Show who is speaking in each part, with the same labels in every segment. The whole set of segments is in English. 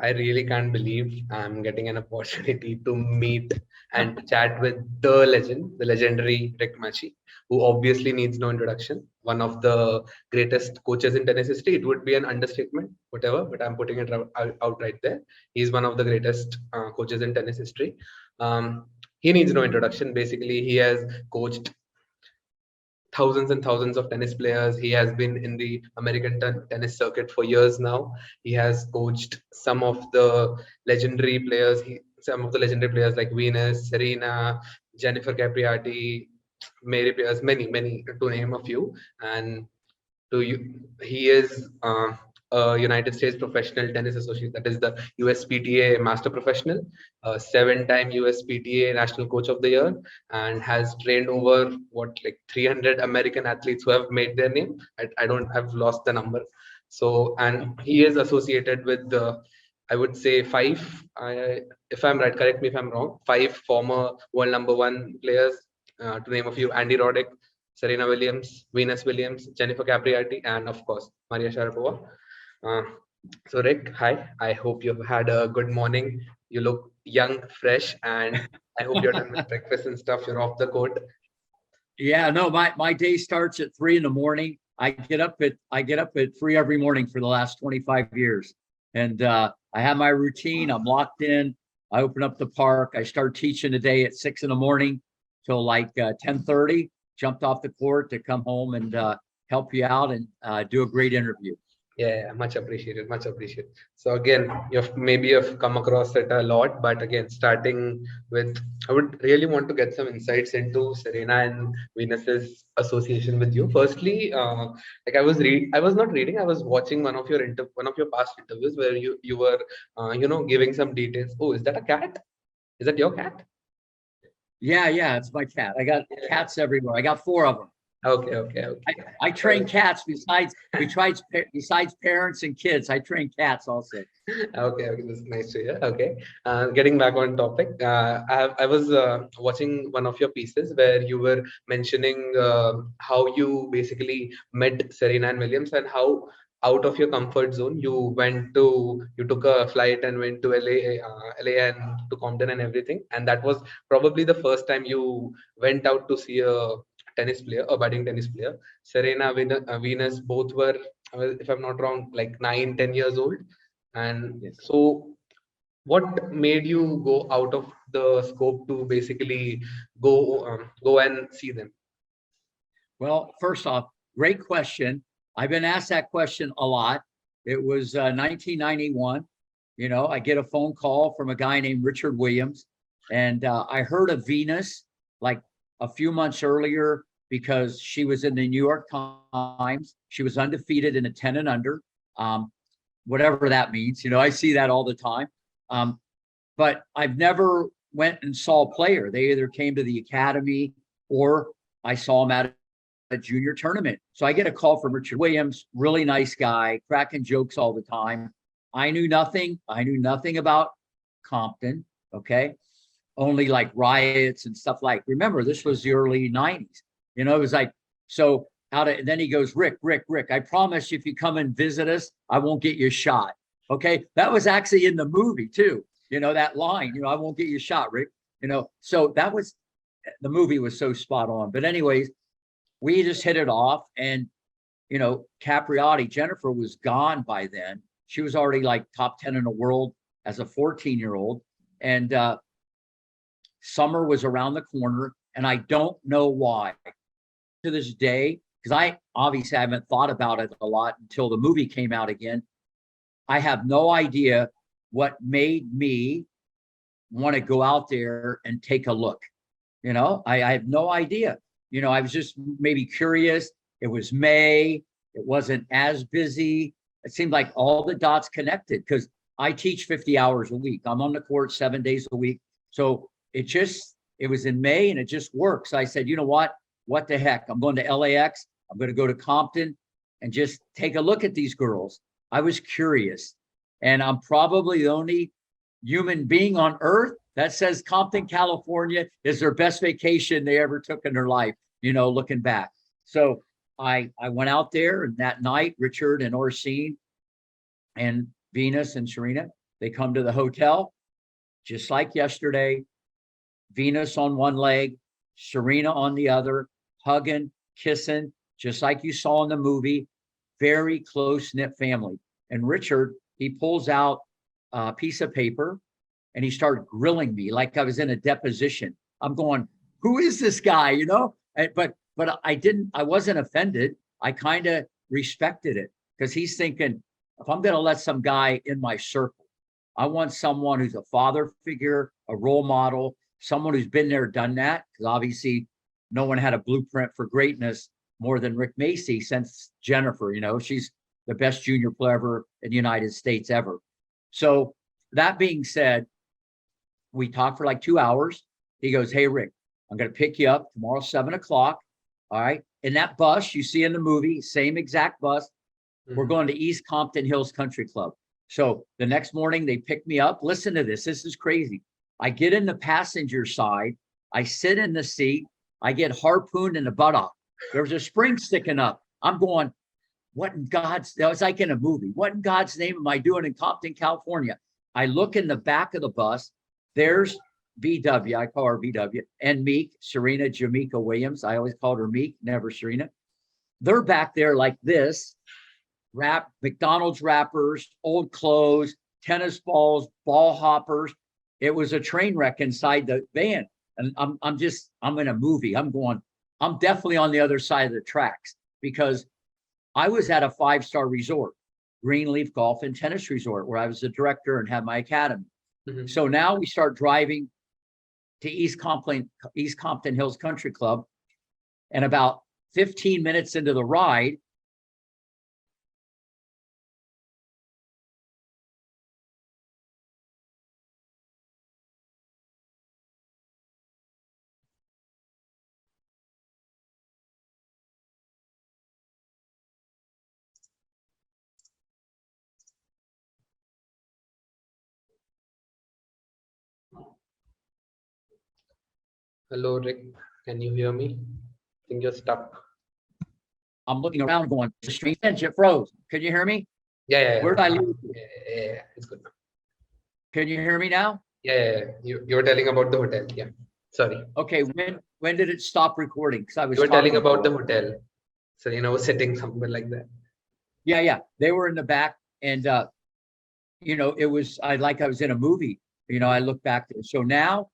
Speaker 1: I really can't believe I'm getting an opportunity to meet and to chat with the legend, the legendary Rick Macci, who obviously needs no introduction. One of the greatest coaches in tennis history. It would be an understatement, whatever, but I'm putting it out right there. He's one of the greatest coaches in tennis history. He needs no introduction. Basically, he has coached thousands and thousands of tennis players. He has been in the American tennis circuit for years now. He has coached some of the legendary players. Some of the legendary players like Venus, Serena, Jennifer Capriati, Mary Pierce, many to name a few. And to you, he is a United States Professional Tennis Associate, that is the USPTA Master Professional, seven-time USPTA National Coach of the Year, and has trained over like 300 American athletes who have made their name. I don't have lost the number. So, and he is associated with the, I would say five. If I'm right, correct me if I'm wrong. Five former world number one players, to name a few: Andy Roddick, Serena Williams, Venus Williams, Jennifer Capriati, and of course, Maria Sharapova. Uh, so, Rick, hi. I hope you've had a good morning. You look young, fresh, and I hope you're done with breakfast and stuff. You're off the court.
Speaker 2: Yeah, no, my day starts at 3 a.m. I get up at 3 every morning for the last 25 years. And I have my routine. I'm locked in. I open up the park. I start teaching today at 6 a.m. till like 10:30. Jumped off the court to come home and help you out and do a great interview.
Speaker 1: Yeah, much appreciated, much appreciated. So again, you've come across it a lot, but again, starting with, I would really want to get some insights into Serena and Venus's association with you. Firstly, like I was not reading, I was watching one of your past interviews where you were, giving some details. Oh, is that a cat? Is that your cat?
Speaker 2: Yeah, it's my cat. I got cats everywhere. I got 4 of them.
Speaker 1: Okay.
Speaker 2: I train cats besides parents and kids. I train cats also.
Speaker 1: Okay, that's nice to hear. Okay, getting back on topic, I was watching one of your pieces where you were mentioning how you basically met Serena and Williams, and how out of your comfort zone you took a flight and went to LA and to Compton and everything, and that was probably the first time you went out to see a budding tennis player. Serena, Venus, both were, if I'm not wrong, like 9-10 years old. And
Speaker 2: Yes.
Speaker 1: So what made you go out of the scope to basically go and see them?
Speaker 2: Well, first off, great question. I've been asked that question a lot. It was 1991. I get a phone call from a guy named Richard Williams, and I heard of Venus like a few months earlier because she was in the New York Times. She was undefeated in a 10 and under, whatever that means. I see that all the time. But I've never went and saw a player. They either came to the academy or I saw them at a junior tournament. So I get a call from Richard Williams, really nice guy, cracking jokes all the time. I knew nothing about Compton. Okay. Only like riots and stuff like, remember, this was the early 90s. It was like, so then he goes, Rick, I promise you, if you come and visit us, I won't get you shot. Okay. That was actually in the movie too. That line, I won't get you shot, Rick. So the movie was so spot on. But anyways, we just hit it off. And, Capriati, Jennifer was gone by then. She was already like top 10 in the world as a 14-year-old. And summer was around the corner. And I don't know why to this day, because I obviously haven't thought about it a lot until the movie came out again. I have no idea what made me want to go out there and take a look. I have no idea. I was just maybe curious. It was May. It wasn't as busy. It seemed like all the dots connected because I teach 50 hours a week. I'm on the court 7 days a week. So it was in May and it just worked. So I said, you know what? What the heck? I'm going to LAX. I'm going to go to Compton and just take a look at these girls. I was curious. And I'm probably the only human being on earth that says Compton, California is their best vacation they ever took in their life, looking back. So I went out there, and that night, Richard and Orsine and Venus and Serena, They come to the hotel, just like yesterday, Venus on one leg, Serena on the other, hugging, kissing, just like you saw in the movie. Very close-knit family. And Richard, he pulls out a piece of paper and he started grilling me like I was in a deposition. I'm going, who is this guy? You know, but I wasn't offended. I kind of respected it because he's thinking, if I'm going to let some guy in my circle, I want someone who's a father figure, a role model, someone who's been there, done that. Because obviously no one had a blueprint for greatness more than Rick Macci since Jennifer. You know, she's the best junior player ever in the United States ever. So that being said, we talked for like 2 hours. He goes, hey, Rick, I'm going to pick you up tomorrow, 7:00. All right. In that bus you see in the movie, same exact bus. We're going to East Compton Hills Country Club. So the next morning they pick me up. Listen to this. This is crazy. I get in the passenger side. I sit in the seat. I get harpooned in the buttock. There's a spring sticking up. I'm going, what in God's, that was like in a movie. What in God's name am I doing in Compton, California? I look in the back of the bus. There's BW, I call her BW, and Meek, Serena Jamaica Williams. I always called her Meek, never Serena. They're back there like this, McDonald's wrappers, old clothes, tennis balls, ball hoppers. It was a train wreck inside the van. And I'm in a movie. I'm definitely on the other side of the tracks because I was at a 5-star resort, Greenleaf Golf and Tennis Resort, where I was the director and had my academy. So now we start driving to East Compton Hills Country Club. And about 15 minutes into the ride,
Speaker 1: Hello, Rick. Can you hear me? I think you're stuck.
Speaker 2: I'm looking around going, the stream it froze. Can you hear me?
Speaker 1: Yeah.
Speaker 2: Where did I leave?
Speaker 1: Yeah. It's good now.
Speaker 2: Can you hear me now?
Speaker 1: Yeah. You were telling about the hotel. Yeah. Sorry.
Speaker 2: Okay. When did it stop recording? Because I was
Speaker 1: You were telling
Speaker 2: talking
Speaker 1: about the hotel. Serena was sitting somewhere like that.
Speaker 2: Yeah. They were in the back. And, it was, I was in a movie. I look back. So now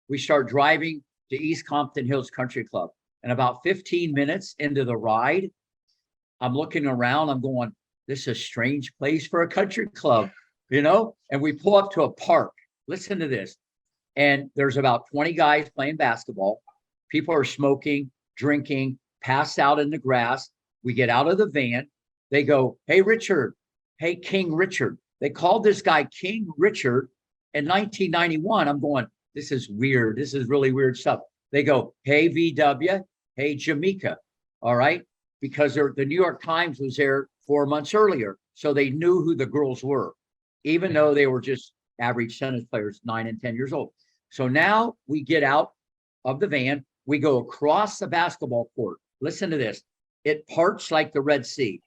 Speaker 2: we start driving to East Compton Hills Country Club. And about 15 minutes into the ride, I'm looking around. I'm going, this is a strange place for a country club, And we pull up to a park. Listen to this. And there's about 20 guys playing basketball. People are smoking, drinking, passed out in the grass. We get out of the van. They go, hey, Richard. Hey, King Richard. They called this guy King Richard in 1991. I'm going, this is weird. This is really weird stuff. They go, hey, VW. Hey, Jamaica. All right. Because the New York Times was there 4 months earlier. So they knew who the girls were, even though they were just average tennis players, 9 and 10 years old. So now we get out of the van. We go across the basketball court. Listen to this. It parts like the Red Sea.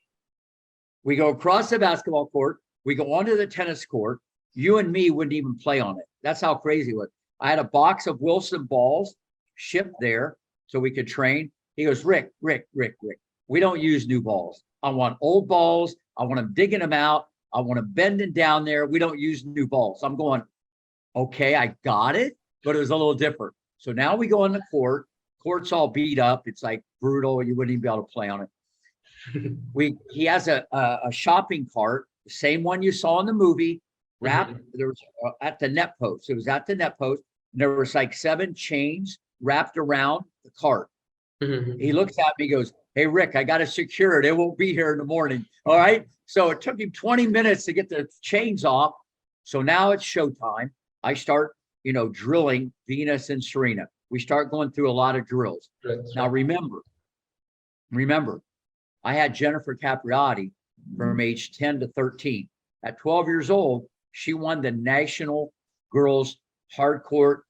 Speaker 2: We go across the basketball court. We go onto the tennis court. You and me wouldn't even play on it. That's how crazy it was. I had a box of Wilson balls shipped there so we could train. He goes, Rick, we don't use new balls. I want old balls. I want them digging them out. I want them bending down there. We don't use new balls. I'm going, okay, I got it, but it was a little different. So now we go on the court. Court's all beat up. It's like brutal. You wouldn't even be able to play on it. He has a shopping cart, the same one you saw in the movie, wrapped. There was at the net post. It was at the net post. And there was like 7 chains wrapped around the cart. He looks at me, goes, hey, Rick, I got to secure it. It won't be here in the morning. All right. So it took him 20 minutes to get the chains off. So now it's showtime. I start, drilling Venus and Serena. We start going through a lot of drills. Now, remember, I had Jennifer Capriati from age 10 to 13. At 12 years old, she won the national girls hard court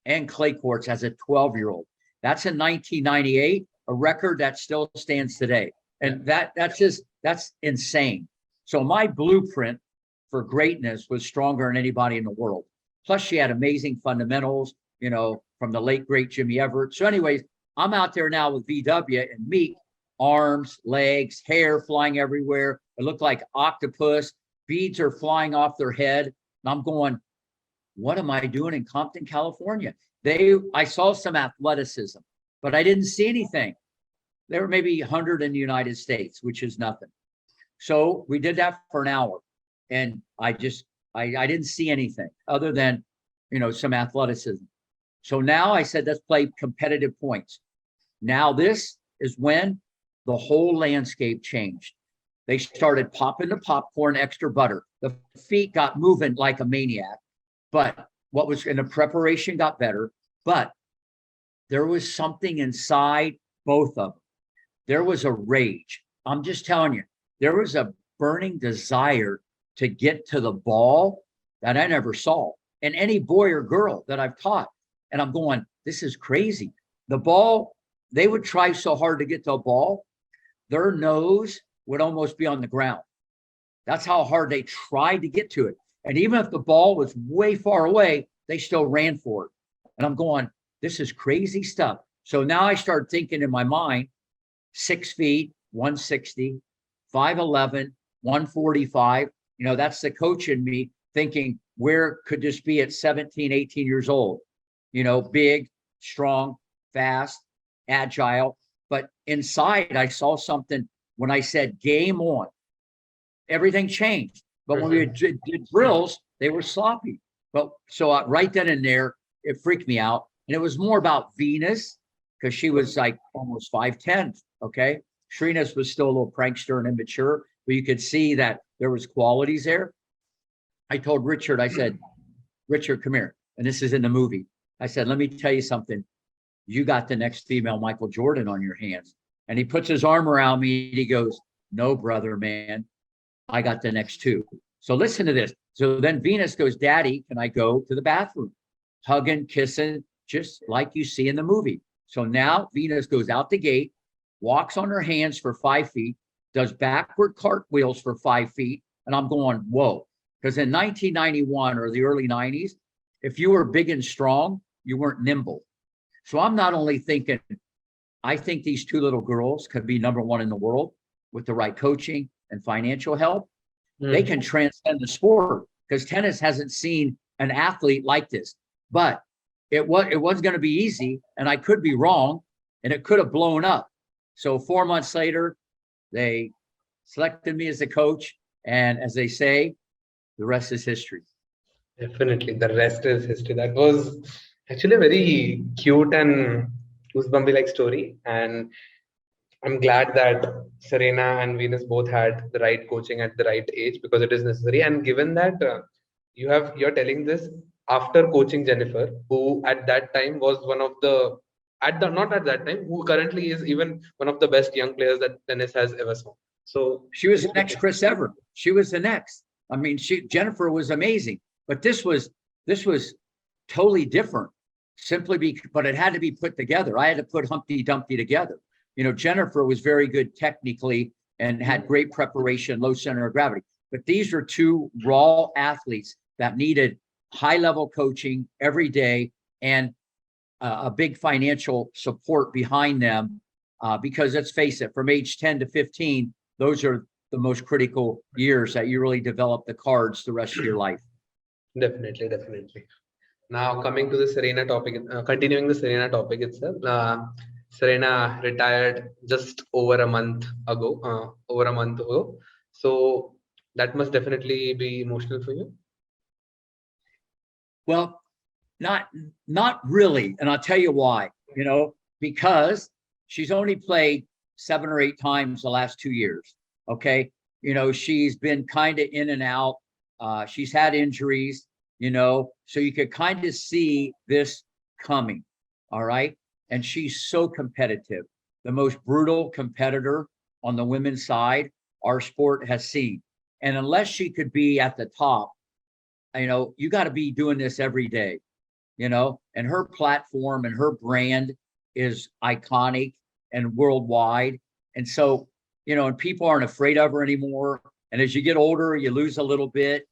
Speaker 2: and clay courts as a 12-year-old. That's in 1998, a record that still stands today. And that's insane. So my blueprint for greatness was stronger than anybody in the world. Plus, she had amazing fundamentals, from the late, great Jimmy Everett. So anyways, I'm out there now with VW and Meek, arms, legs, hair flying everywhere. It looked like octopus. Beads are flying off their head. And I'm going, what am I doing in Compton, California? I saw some athleticism, but I didn't see anything. There were maybe 100 in the United States, which is nothing. So we did that for an hour. And I didn't see anything other than, some athleticism. So now I said, let's play competitive points. Now this is when the whole landscape changed. They started popping the popcorn, extra butter. The feet got moving like a maniac. But what was in the preparation got better. But there was something inside both of them. There was a rage. I'm just telling you, there was a burning desire to get to the ball that I never saw in any boy or girl that I've taught. And I'm going, this is crazy. The ball, they would try so hard to get to a ball, their nose would almost be on the ground. That's how hard they tried to get to it. And even if the ball was way far away, they still ran for it. And I'm going, this is crazy stuff. So now I start thinking in my mind, 6 feet, 160, 5'11", 145. That's the coach in me thinking, where could this be at 17, 18 years old? Big, strong, fast, agile. But inside, I saw something when I said game on. Everything changed. But when we did drills, they were sloppy. But so right then and there, it freaked me out. And it was more about Venus because she was like almost 5'10". Okay. Serena's was still a little prankster and immature, but you could see that there was qualities there. I told Richard, I said, Richard, come here. And this is in the movie. I said, let me tell you something. You got the next female Michael Jordan on your hands. And he puts his arm around me and he goes, no, brother, man, I got the next two. So listen to this. So then Venus goes, Daddy, can I go to the bathroom? Hugging, kissing, just like you see in the movie. So now Venus goes out the gate, walks on her hands for 5 feet, does backward cartwheels for 5 feet. And I'm going, whoa. Because in 1991 or the early 90s, if you were big and strong, you weren't nimble. So I'm not only thinking, I think these two little girls could be number one in the world with the right coaching and financial help. They can transcend the sport because tennis hasn't seen an athlete like this. But it wasn't going to be easy, and I could be wrong, and it could have blown up. So 4 months later, they selected me as a coach, and as they say, the rest is history.
Speaker 1: Definitely, the rest is history. That was actually a very cute and goosebumpy-like story, and I'm glad that Serena and Venus both had the right coaching at the right age because it is necessary. And given that you're telling this after coaching Jennifer, who at that time was one of the not at that time, who currently is even one of the best young players that tennis has ever seen. So
Speaker 2: she was the next Chris Evert. She was the next. I mean, Jennifer was amazing, but this was totally different. But it had to be put together. I had to put Humpty Dumpty together. Jennifer was very good technically and had great preparation, low center of gravity. But these are two raw athletes that needed high-level coaching every day and a big financial support behind them. Because let's face it, from age 10 to 15, those are the most critical years that you really develop the cards the rest of your life.
Speaker 1: Definitely. Now coming to the Serena topic, continuing the Serena topic itself. Serena retired just over a month ago. So that must definitely be emotional for you.
Speaker 2: Well, not really, and I'll tell you why. Because she's only played 7 or 8 times the last 2 years. Okay, she's been kind of in and out. She's had injuries. So you could kind of see this coming. All right. And she's so competitive, the most brutal competitor on the women's side our sport has seen. And unless she could be at the top, you got to be doing this every day, and her platform and her brand is iconic and worldwide. And so, and people aren't afraid of her anymore. And as you get older, you lose a little bit.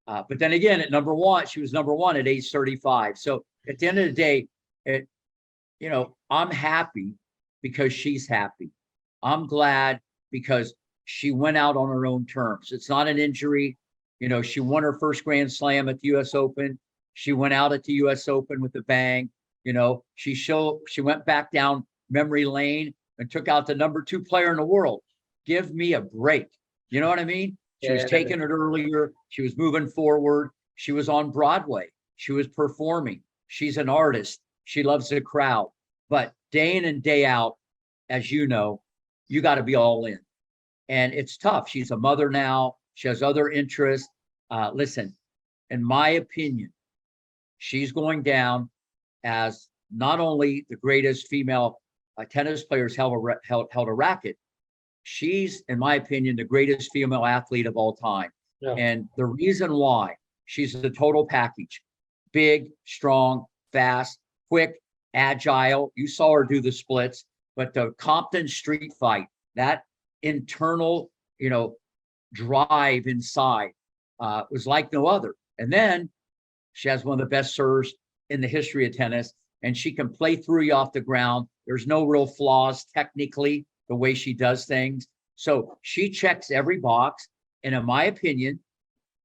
Speaker 2: But then again, at number one, she was number one at age 35. So at the end of the day, I'm happy because she's happy. I'm glad because she went out on her own terms. It's not an injury. She won her first Grand Slam at the US Open. She went out at the US Open with a bang. She went back down memory lane and took out the number 2 player in the world. Give me a break. You know what I mean? She was taking it earlier. She was moving forward. She was on Broadway. She was performing. She's an artist. She loves the crowd. But day in and day out, as you know, you got to be all in. And it's tough. She's a mother now. She has other interests. Listen, in my opinion, she's going down as not only the greatest female tennis players held a racket, she's, in my opinion, the greatest female athlete of all time. Yeah. And the reason why, she's a total package. Big, strong, fast, quick, agile. You saw her do the splits, but the Compton street fight, that internal, drive inside was like no other. And then she has one of the best serves in the history of tennis, and she can play through you off the ground. There's no real flaws technically the way she does things. So she checks every box. And in my opinion,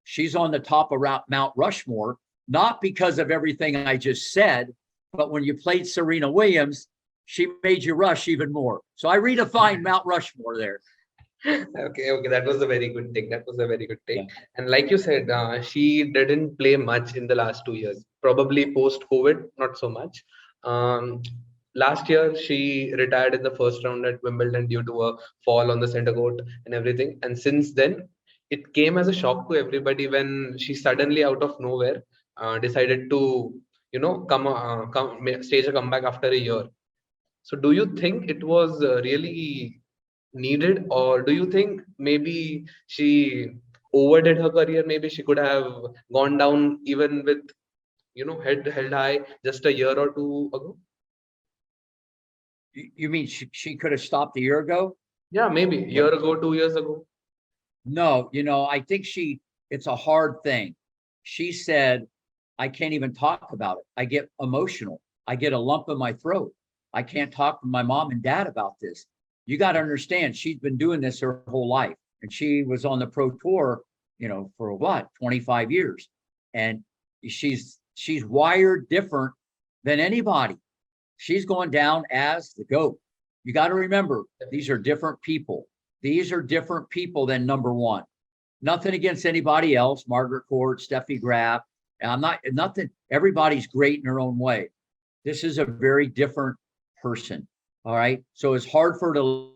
Speaker 2: she's on the top of Mount Rushmore, not because of everything I just said, but when you played Serena Williams, she made you rush even more. So I redefined Mount Rushmore there.
Speaker 1: Okay, that was a very good take. Yeah. And like you said, she didn't play much in the last 2 years, probably post-COVID, not so much. Last year, she retired in the first round at Wimbledon due to a fall on the center court and everything. And since then, it came as a shock to everybody when she suddenly, out of nowhere, decided to, stage a comeback after a year. So do you think it was really needed, or do you think maybe she overdid her career? Maybe she could have gone down even with, head held high just a year or two ago?
Speaker 2: You mean she could have stopped a year ago?
Speaker 1: Yeah, maybe a year ago, 2 years ago.
Speaker 2: No, I think it's a hard thing. She said, I can't even talk about it. I get emotional. I get a lump in my throat. I can't talk to my mom and dad about this. You got to understand, she's been doing this her whole life. And she was on the pro tour, for what, 25 years. And she's wired different than anybody. She's going down as the GOAT. You got to remember, these are different people. These are different people than number one. Nothing against anybody else, Margaret Court, Steffi Graf. Nothing. Everybody's great in their own way. This is a very different person. All right. So it's hard for her to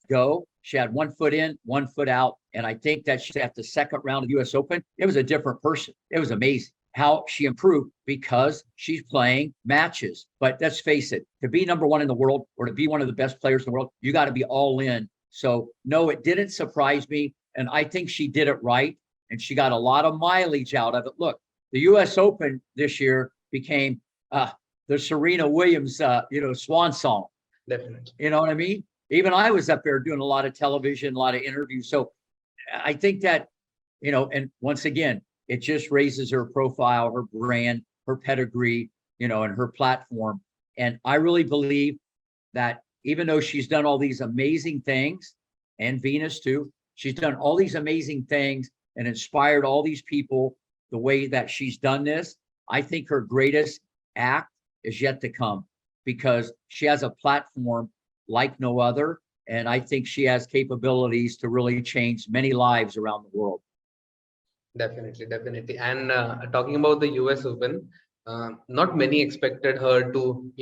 Speaker 2: go. She had 1 foot in, 1 foot out. And I think that she's at the second round of the US Open. It was a different person. It was amazing how she improved because she's playing matches. But let's face it, to be number one in the world or to be one of the best players in the world, you got to be all in. So no, it didn't surprise me. And I think she did it right. And she got a lot of mileage out of it. Look, the US Open this year became the Serena Williams, swan song.
Speaker 1: Definitely.
Speaker 2: You know what I mean? Even I was up there doing a lot of television, a lot of interviews. So I think that, and once again, it just raises her profile, her brand, her pedigree, and her platform. And I really believe that even though she's done all these amazing things, and Venus too, she's done all these amazing things and inspired all these people the way that she's done this. I think her greatest act is yet to come because she has a platform like no other. And I think she has capabilities to really change many lives around the world.
Speaker 1: Definitely. And talking about the US Open, not many expected her to,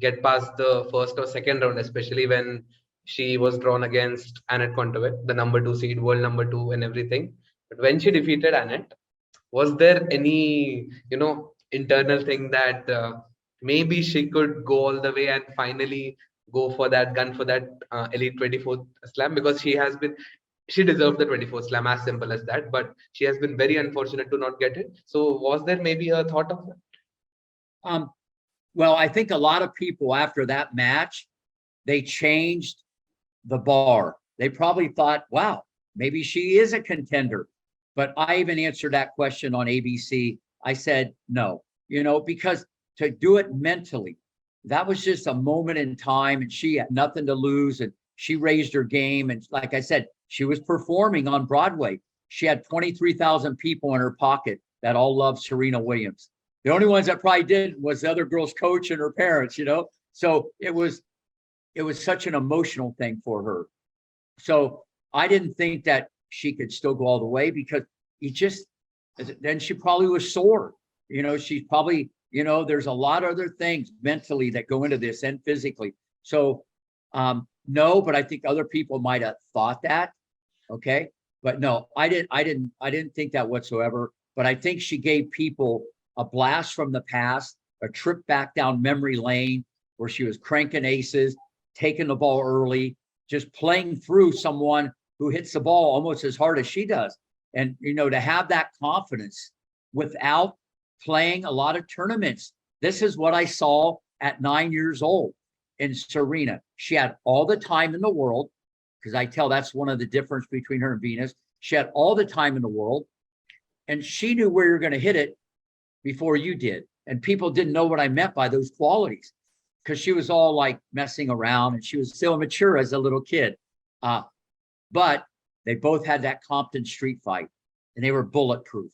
Speaker 1: get past the first or second round, especially when she was drawn against Annette Kontaveit, the number 2 seed, world number 2 and everything. But when she defeated Annette, was there any, internal thing that maybe she could go all the way and finally go for that elite 24th slam? Because she deserved the 24th slam, as simple as that, but she has been very unfortunate to not get it. So was there maybe a thought of that?
Speaker 2: Well, I think a lot of people after that match, they changed the bar. They probably thought, wow, maybe she is a contender. But I even answered that question on ABC. I said, no, because to do it mentally, that was just a moment in time and she had nothing to lose and she raised her game. And like I said, she was performing on Broadway. She had 23,000 people in her pocket that all loved Serena Williams. The only ones that probably didn't was the other girl's coach and her parents, So it was such an emotional thing for her. So I didn't think that she could still go all the way because then she probably was sore. She's probably, there's a lot of other things mentally that go into this and physically. So no, but I think other people might have thought that. Okay. But no, I didn't think that whatsoever. But I think she gave people a blast from the past, a trip back down memory lane where she was cranking aces, taking the ball early, just playing through someone who hits the ball almost as hard as she does. And, to have that confidence without playing a lot of tournaments. This is what I saw at 9 years old in Serena. She had all the time in the world, because I tell that's one of the difference between her and Venus. She had all the time in the world, and she knew where you're going to hit it before you did. And people didn't know what I meant by those qualities because she was all like messing around and she was still immature as a little kid. But they both had that Compton street fight and they were bulletproof.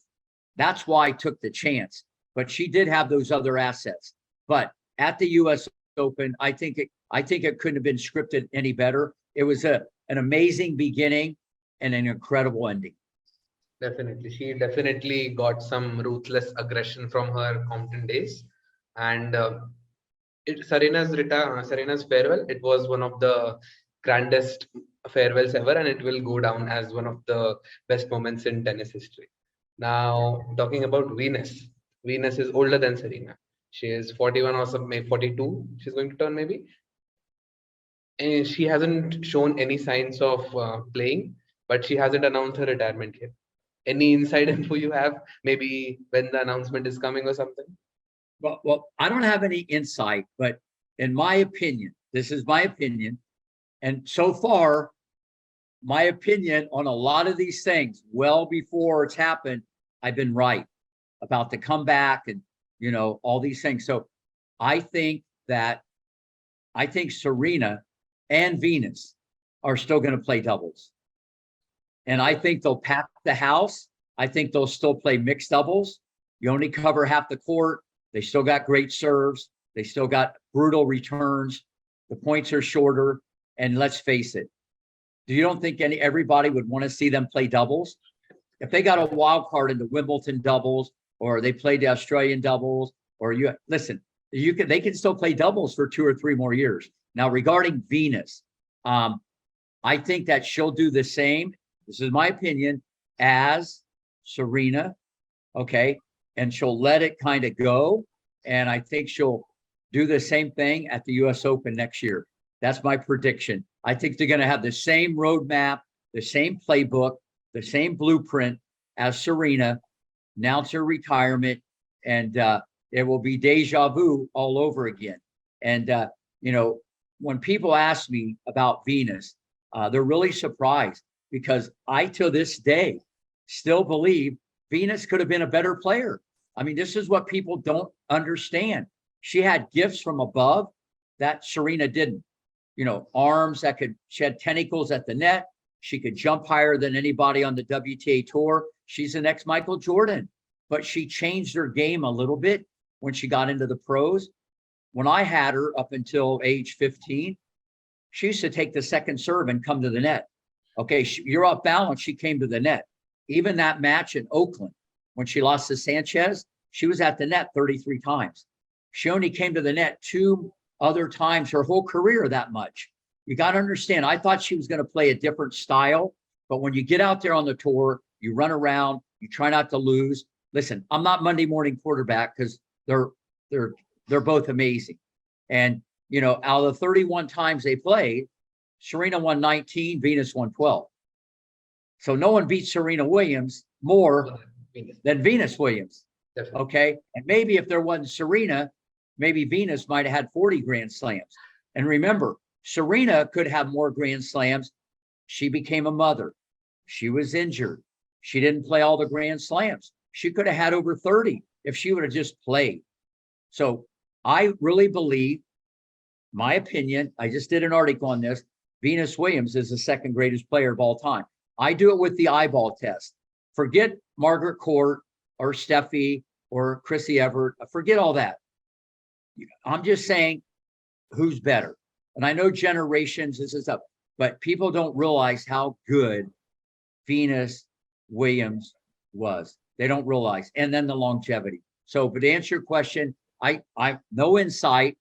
Speaker 2: That's why I took the chance. But she did have those other assets. But at the US Open, I think it couldn't have been scripted any better. It was an amazing beginning and an incredible ending.
Speaker 1: Definitely. She definitely got some ruthless aggression from her Compton days. And Serena's farewell, it was one of the grandest farewells ever, and it will go down as one of the best moments in tennis history. Now, talking about Venus. Venus is older than Serena. She is 41 or some, maybe 42. She's going to turn maybe. And she hasn't shown any signs of playing, but she hasn't announced her retirement yet. Any inside info you have? Maybe when the announcement is coming or something?
Speaker 2: Well, I don't have any insight, but in my opinion, this is my opinion. And so far, my opinion on a lot of these things, well before it's happened, I've been right about the comeback and, all these things. So I think Serena and Venus are still going to play doubles. And I think they'll pack the house. I think they'll still play mixed doubles. You only cover half the court. They still got great serves. They still got brutal returns. The points are shorter. And let's face it, you don't think everybody would want to see them play doubles? If they got a wild card in the Wimbledon doubles, or they played the Australian doubles, or they can still play doubles for 2 or 3 more years. Now, regarding Venus, I think that she'll do the same. This is my opinion, as Serena, okay? And she'll let it kind of go. And I think she'll do the same thing at the US Open next year. That's my prediction. I think they're going to have the same roadmap, the same playbook, the same blueprint as Serena, announce her retirement, and it will be deja vu all over again. And, when people ask me about Venus, they're really surprised because I, to this day, still believe Venus could have been a better player. I mean, this is what people don't understand. She had gifts from above that Serena didn't. Arms she had tentacles at the net. She could jump higher than anybody on the WTA tour. She's the next Michael Jordan, but she changed her game a little bit when she got into the pros. When I had her up until age 15, she used to take the second serve and come to the net. Okay, you're off balance. She came to the net. Even that match in Oakland, when she lost to Sanchez, she was at the net 33 times. She only came to the net 2 other times her whole career that much. You got to understand, I thought she was going to play a different style, but when you get out there on the tour, you run around, you try not to lose. Listen, I'm not Monday morning quarterback because they're both amazing. And, out of the 31 times they played, Serena won 19, Venus won 12. So no one beats Serena Williams more than Venus Williams.
Speaker 1: Definitely.
Speaker 2: Okay. And maybe if there wasn't Serena, maybe Venus might have had 40 Grand Slams. And remember, Serena could have more Grand Slams. She became a mother. She was injured. She didn't play all the Grand Slams. She could have had over 30 if she would have just played. So I really believe, my opinion, I just did an article on this, Venus Williams is the second greatest player of all time. I do it with the eyeball test. Forget Margaret Court or Steffi or Chrissy Everett. Forget all that. I'm just saying who's better. And I know generations, this is up, but people don't realize how good Venus Williams was. They don't realize. And then the longevity. So, but to answer your question, I no insight,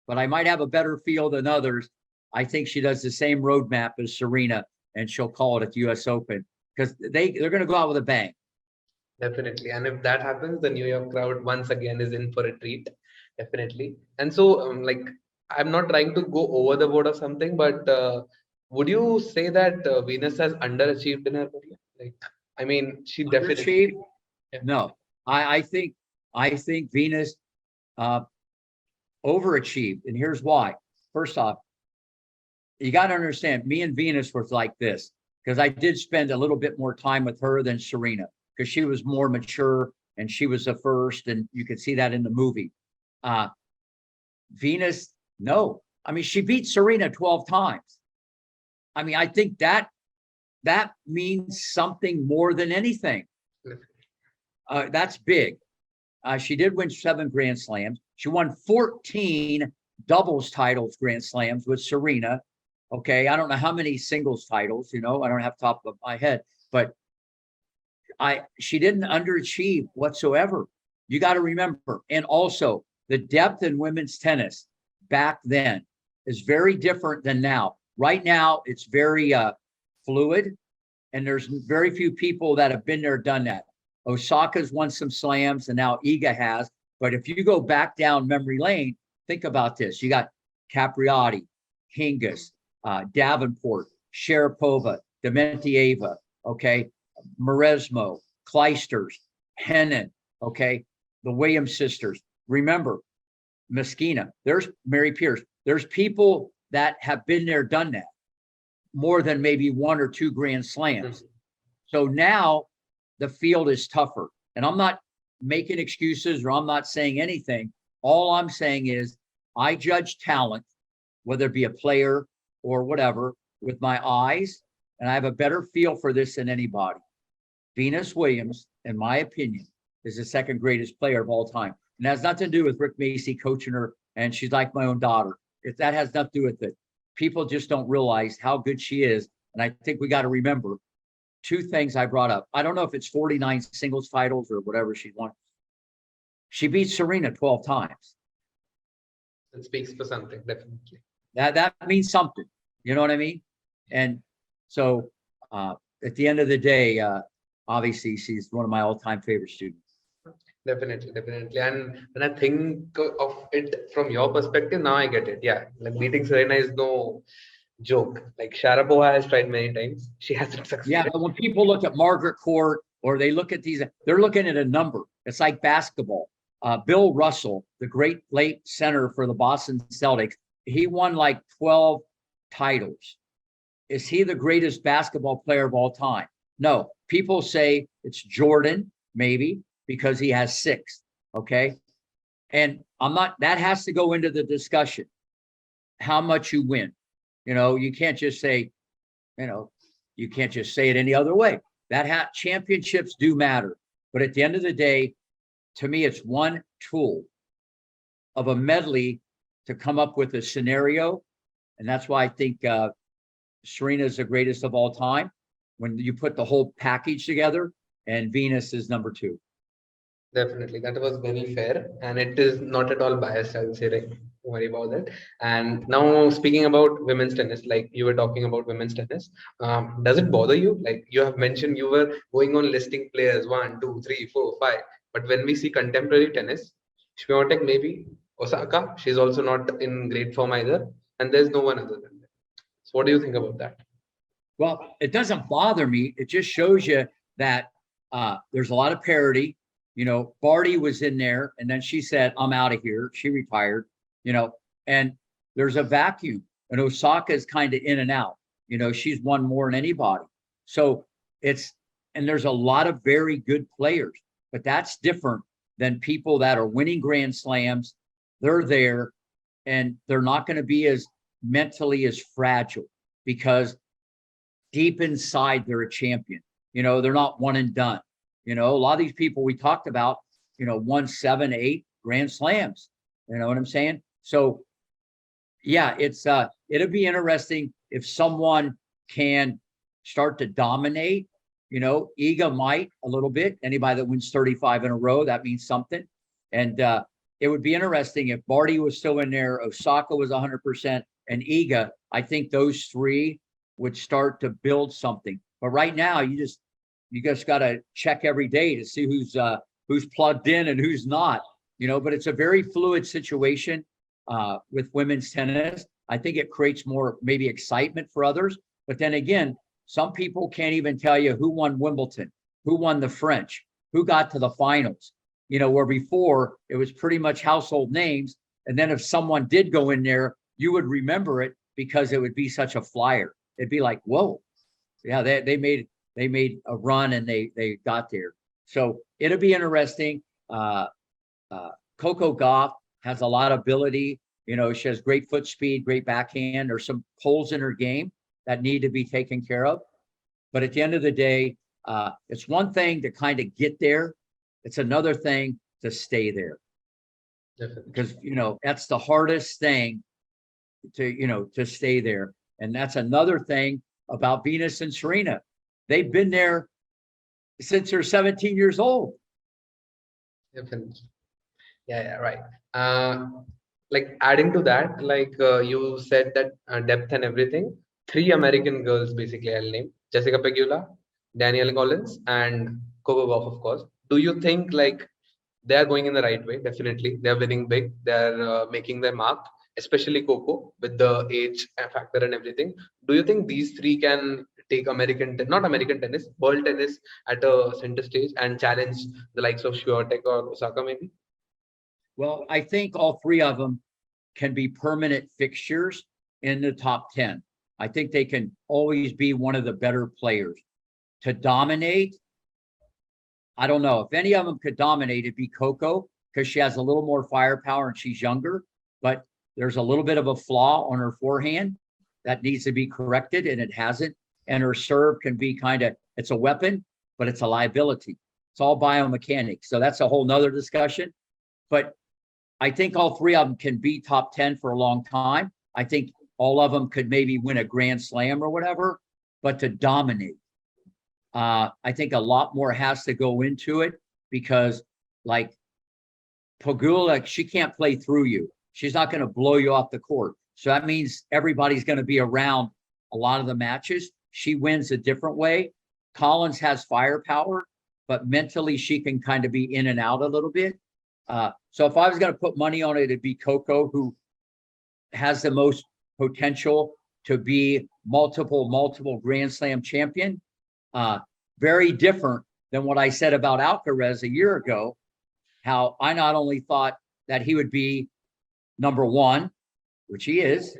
Speaker 2: but I might have a better feel than others. I think she does the same roadmap as Serena, and she'll call it at the US Open because they're going to go out with a bang.
Speaker 1: Definitely. And if that happens, the New York crowd once again is in for a treat. Definitely. And so, like, I'm not trying to go over the board or something, but would you say that Venus has underachieved in her career? Like, I mean, she definitely.
Speaker 2: Yeah. No, I think Venus overachieved, and here's why. First off, you got to understand, me and Venus was like this because I did spend a little bit more time with her than Serena because she was more mature and she was the first, and you could see that in the movie. Venus, no. I mean, she beat Serena 12 times. I mean, I think that means something more than anything. That's big. She did win 7 Grand Slams. She won 14 doubles titles, Grand Slams with Serena. Okay, I don't know how many singles titles, I don't have top of my head, but she didn't underachieve whatsoever. You got to remember, and also the depth in women's tennis back then is very different than now. Right now, it's very fluid, and there's very few people that have been there, done that. Osaka's won some slams, and now Iga has. But if you go back down memory lane, think about this. You got Capriati, Hingis, Davenport, Sharapova, Dementieva, okay, Maresmo, Kleisters, Kenin, okay, the Williams sisters. Remember, Meskina, there's Mary Pierce. There's people that have been there, done that, more than maybe 1 or 2 Grand Slams. So now the field is tougher. And I'm not making excuses or I'm not saying anything. All I'm saying is I judge talent, whether it be a player or whatever, with my eyes, and I have a better feel for this than anybody. Venus Williams, in my opinion, is the second greatest player of all time. And that has nothing to do with Rick Macy coaching her, and she's like my own daughter. If that has nothing to do with it. People just don't realize how good she is. And I think we got to remember 2 things I brought up. I don't know if it's 49 singles titles or whatever she won. She beat Serena 12 times.
Speaker 1: It speaks for something, definitely.
Speaker 2: That means something. You know what I mean? And so at the end of the day, obviously she's one of my all-time favorite students.
Speaker 1: Definitely. And when I think of it from your perspective, now I get it. Yeah, like beating Serena is no joke. Like Sharapova has tried many times. She hasn't succeeded.
Speaker 2: Yeah, but when people look at Margaret Court or they look at these, they're looking at a number. It's like basketball. Bill Russell, the great late center for the Boston Celtics, he won like 12 titles. Is he the greatest basketball player of all time? No. People say it's Jordan, maybe, because he has 6. Okay. And that has to go into the discussion. How much you win. You can't just say, you can't just say it any other way. Championships do matter. But at the end of the day, to me, it's one tool of a medley to come up with a scenario. And that's why I think Serena is the greatest of all time when you put the whole package together, and Venus is number 2.
Speaker 1: Definitely. That was very fair. And it is not at all biased, I would say. Like, don't worry about that. And now speaking about women's tennis, like you were talking about women's tennis, does it bother you? Like you have mentioned you were going on listing players 1, 2, 3, 4, 5. But when we see contemporary tennis, Swiatek maybe, Osaka, she's also not in great form either. And there's no one other than that. So what do you think about that?
Speaker 2: Well, it doesn't bother me. It just shows you that there's a lot of parity. Barty was in there, and then she said, I'm out of here. She retired, and there's a vacuum, and Osaka is kind of in and out. She's won more than anybody. So and there's a lot of very good players, but that's different than people that are winning Grand Slams. They're there, and they're not going to be as mentally as fragile because deep inside they're a champion. They're not one and done. A lot of these people we talked about, won 7, 8 Grand Slams. You know what I'm saying? So yeah, it'll be interesting if someone can start to dominate. Iga might a little bit. Anybody that wins 35 in a row, that means something. And it would be interesting if Barty was still in there, Osaka was 100%, and Iga. I think those three would start to build something. But right now, you just got to check every day to see who's plugged in and who's not. But it's a very fluid situation with women's tennis. I think it creates more maybe excitement for others. But then again, some people can't even tell you who won Wimbledon, who won the French, who got to the finals. Where before it was pretty much household names. And then if someone did go in there, you would remember it because it would be such a flyer. It'd be like, whoa, yeah, they made a run and they got there. So it'll be interesting. Coco Gauff has a lot of ability. She has great foot speed, great backhand. There's some holes in her game that need to be taken care of. But at the end of the day, it's one thing to kind of get there. It's another thing to stay there.
Speaker 1: Definitely.
Speaker 2: Because, that's the hardest thing to stay there. And that's another thing about Venus and Serena. They've been there since they're 17 years old.
Speaker 1: Definitely. Yeah, right. Like adding to that, like you said that depth and everything, 3 American girls basically I'll name: Jessica Pegula, Danielle Collins, and Coco Gauff, of course. Do you think like they are going in the right way? Definitely, they're winning big. They're making their mark, especially Coco with the age factor and everything. Do you think these 3 can take not American tennis, world tennis at a center stage and challenge the likes of Swiatek or Osaka maybe?
Speaker 2: Well, I think all 3 of them can be permanent fixtures in the top 10. I think they can always be one of the better players. To dominate, I don't know. If any of them could dominate, it'd be Coco because she has a little more firepower and she's younger, but there's a little bit of a flaw on her forehand that needs to be corrected, and it hasn't. And her serve can be it's a weapon, but it's a liability. It's all biomechanics. So that's a whole nother discussion. But I think all 3 of them can be top 10 for a long time. I think all of them could maybe win a Grand Slam or whatever, but to dominate, I think a lot more has to go into it because like Pegula, she can't play through you. She's not going to blow you off the court. So that means everybody's going to be around a lot of the matches. She wins a different way. Collins has firepower, but mentally she can kind of be in and out a little bit. So if I was going to put money on it, it'd be Coco, who has the most potential to be multiple Grand Slam champion. Very different than what I said about Alcaraz a year ago, how I not only thought that he would be number 1, which he is,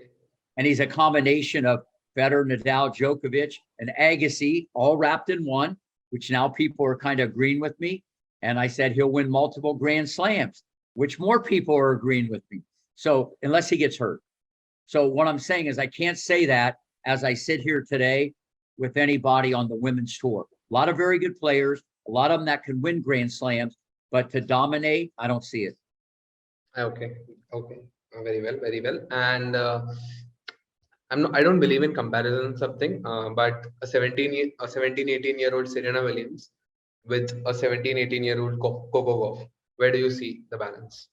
Speaker 2: and he's a combination of Federer, Nadal, Djokovic, and Agassi, all wrapped in one, which now people are kind of agreeing with me. And I said he'll win multiple Grand Slams, which more people are agreeing with me. So unless he gets hurt. So what I'm saying is I can't say that as I sit here today with anybody on the women's tour. A lot of very good players, a lot of them that can win Grand Slams, but to dominate, I don't see it.
Speaker 1: Okay. Very well. And I don't believe in comparison something, but a 17, 18-year-old Serena Williams with a 17, 18-year-old Coco Gauff, where do you see the balance?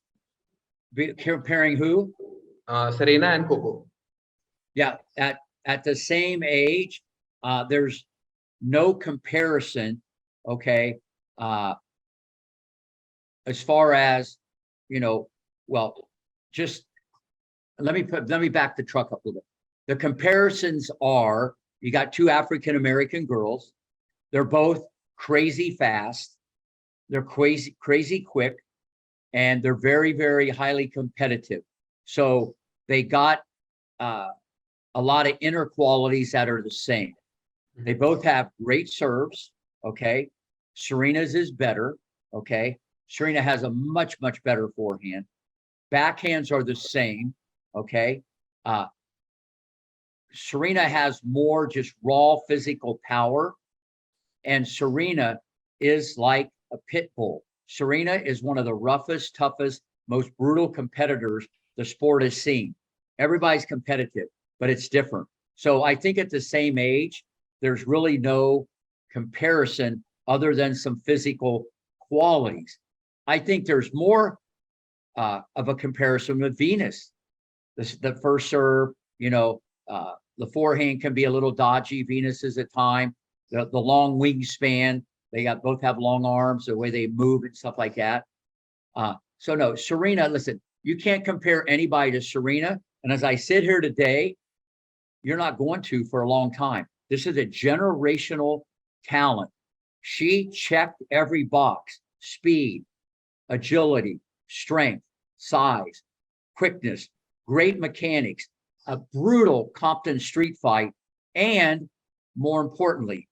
Speaker 2: Comparing who?
Speaker 1: Serena and Coco.
Speaker 2: Yeah, at the same age, there's no comparison. Okay, as far as well, just let me back the truck up a little bit. The comparisons are: you got 2 African American girls. They're both crazy fast. they're crazy quick, and they're very, very highly competitive. So they got a lot of inner qualities that are the same. They both have great serves. Okay. Serena's is better. Okay. Serena has a much, much better forehand. Backhands are the same. Okay. Serena has more just raw physical power, and Serena is like a pit bull. Serena is one of the roughest, toughest, most brutal competitors the sport has seen. Everybody's competitive, but it's different. So I think at the same age, there's really no comparison other than some physical qualities. I think there's more of a comparison with Venus. The first serve, the forehand can be a little dodgy. Venus is at time. The long wingspan. They both have long arms, the way they move and stuff like that. So no, Serena, listen, you can't compare anybody to Serena. And as I sit here today, you're not going to for a long time. This is a generational talent. She checked every box: speed, agility, strength, size, quickness, great mechanics, a brutal Compton street fight, and more importantly,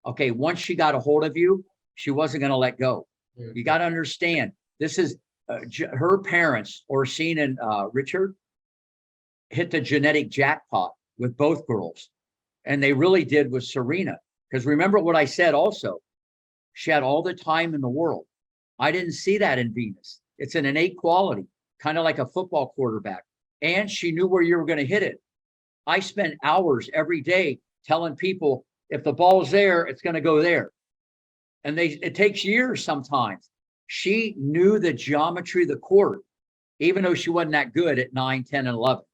Speaker 2: once she got a hold of you, she wasn't going to let go. You got to understand, this is her parents, Orsine and Richard, hit the genetic jackpot with both girls. And they really did with Serena. Because remember what I said also, she had all the time in the world. I didn't see that in Venus. It's an innate quality, kind of like a football quarterback. And she knew where you were going to hit it. I spent hours every day telling people, if the ball's there, it's going to go there. And it takes years sometimes. She knew the geometry of the court, even though she wasn't that good at 9, 10, and 11.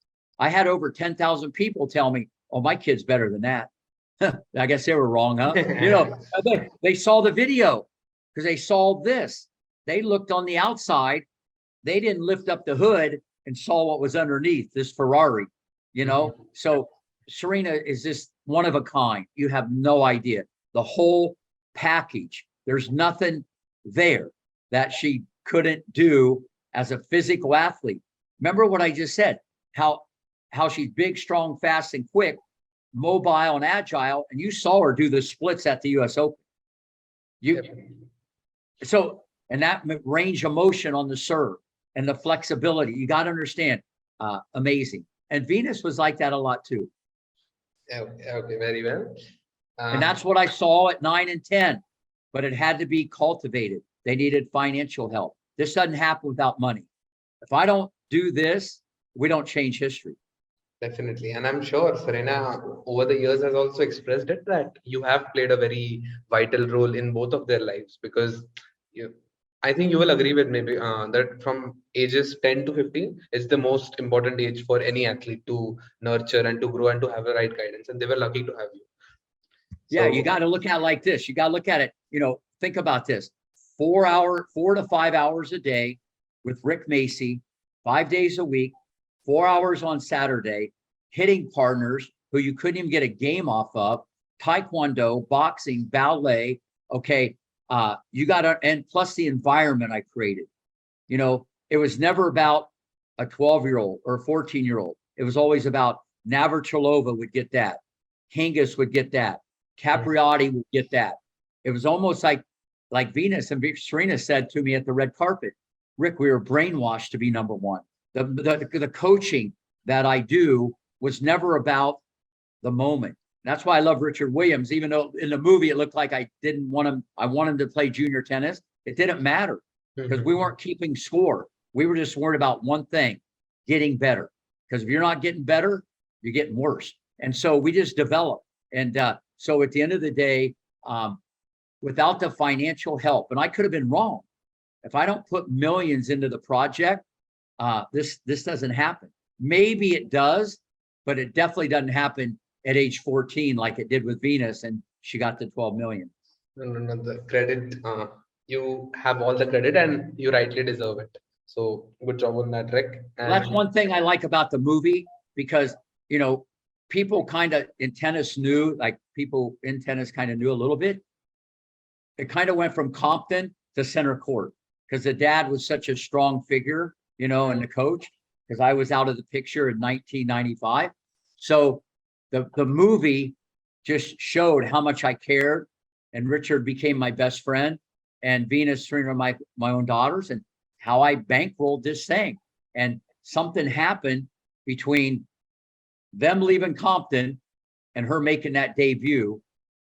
Speaker 2: I had over 10,000 people tell me, oh, my kid's better than that. I guess they were wrong, huh? They saw the video because they saw this. They looked on the outside. They didn't lift up the hood and saw what was underneath this Ferrari, So Serena is just one of a kind. You have no idea. The whole package, there's nothing there that she couldn't do as a physical athlete. Remember what I just said, how she's big, strong, fast, and quick, mobile and agile, and you saw her do the splits at the US Open. And that range of motion on the serve and the flexibility, you got to understand, amazing. And Venus was like that a lot too.
Speaker 1: Okay, very well.
Speaker 2: And that's what I saw at 9 and 10, but it had to be cultivated. They needed financial help. This doesn't happen without money. If I don't do this, we don't change history.
Speaker 1: Definitely. And I'm sure Serena over the years has also expressed it that you have played a very vital role in both of their lives, because I think you will agree with me that from ages 10 to 15 is the most important age for any athlete to nurture and to grow and to have the right guidance. And they were lucky to have you.
Speaker 2: Yeah, you got to look at it like this. You got to look at it, think about this. 4 to 5 hours a day with Rick Macy, 5 days a week, 4 hours on Saturday, hitting partners who you couldn't even get a game off of, taekwondo, boxing, ballet. Okay. You got to, and plus the environment I created. It was never about a 12-year-old or a 14-year-old. It was always about Navratilova would get that. Hingis would get that. Capriati would get that. It was almost like Venus and Serena said to me at the red carpet, Rick, we were brainwashed to be number one. The coaching that I do was never about the moment. That's why I love Richard Williams, even though in the movie it looked like I didn't want him. I wanted him to play junior tennis. It didn't matter because we weren't keeping score. We were just worried about one thing, getting better. Because if you're not getting better, you're getting worse. And so we just developed. And so at the end of the day, without the financial help, and I could have been wrong. If I don't put millions into the project, this doesn't happen. Maybe it does, but it definitely doesn't happen at age 14 like it did with Venus, and she got to 12 million.
Speaker 1: No, the credit, you have all the credit and you rightly deserve it. So good job on that, Rick.
Speaker 2: And that's one thing I like about the movie, because, people kind of in tennis knew, like people in tennis kind of knew a little bit. it kind of went from Compton to center court because the dad was such a strong figure, and the coach, because I was out of the picture in 1995. So the movie just showed how much I cared, and Richard became my best friend, and Venus, Serena, my own daughters, and how I bankrolled this thing. And something happened between them leaving Compton and her making that debut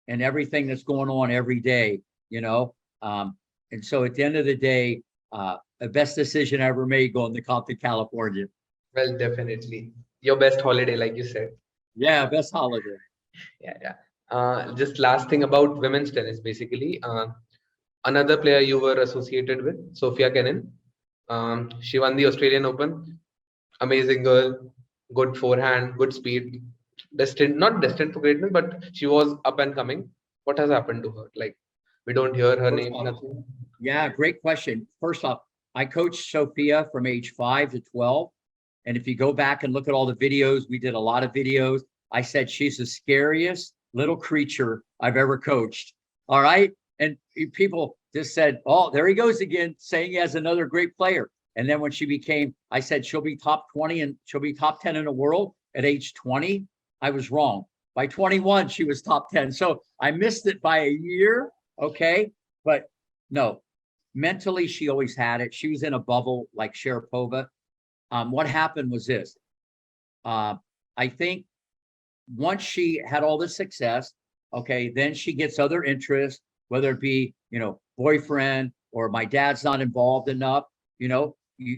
Speaker 2: and everything that's going on every day, and so at the end of the day, the best decision I ever made going to Compton, California.
Speaker 1: Well, definitely. Your best holiday, like you said.
Speaker 2: Yeah, best holiday.
Speaker 1: Yeah. Just last thing about women's tennis, basically. Another player you were associated with, Sofia Kenin. She won the Australian Open. Amazing girl, good forehand, good speed. Not destined for greatness, but she was up and coming. What has happened to her? Like, we don't hear her name, nothing.
Speaker 2: Yeah, great question. First off, I coached Sofia from age 5 to 12. And if you go back and look at all the videos, we did a lot of videos. I said, she's the scariest little creature I've ever coached. All right. And people just said, oh, there he goes again, saying he has another great player. And then when I said, she'll be top 20 and she'll be top 10 in the world at age 20. I was wrong. By 21, she was top 10. So I missed it by a year. Okay. But no, mentally, she always had it. She was in a bubble like Sharapova. What happened was this. I think once she had all this success, okay, then she gets other interests, whether it be, boyfriend or my dad's not involved enough,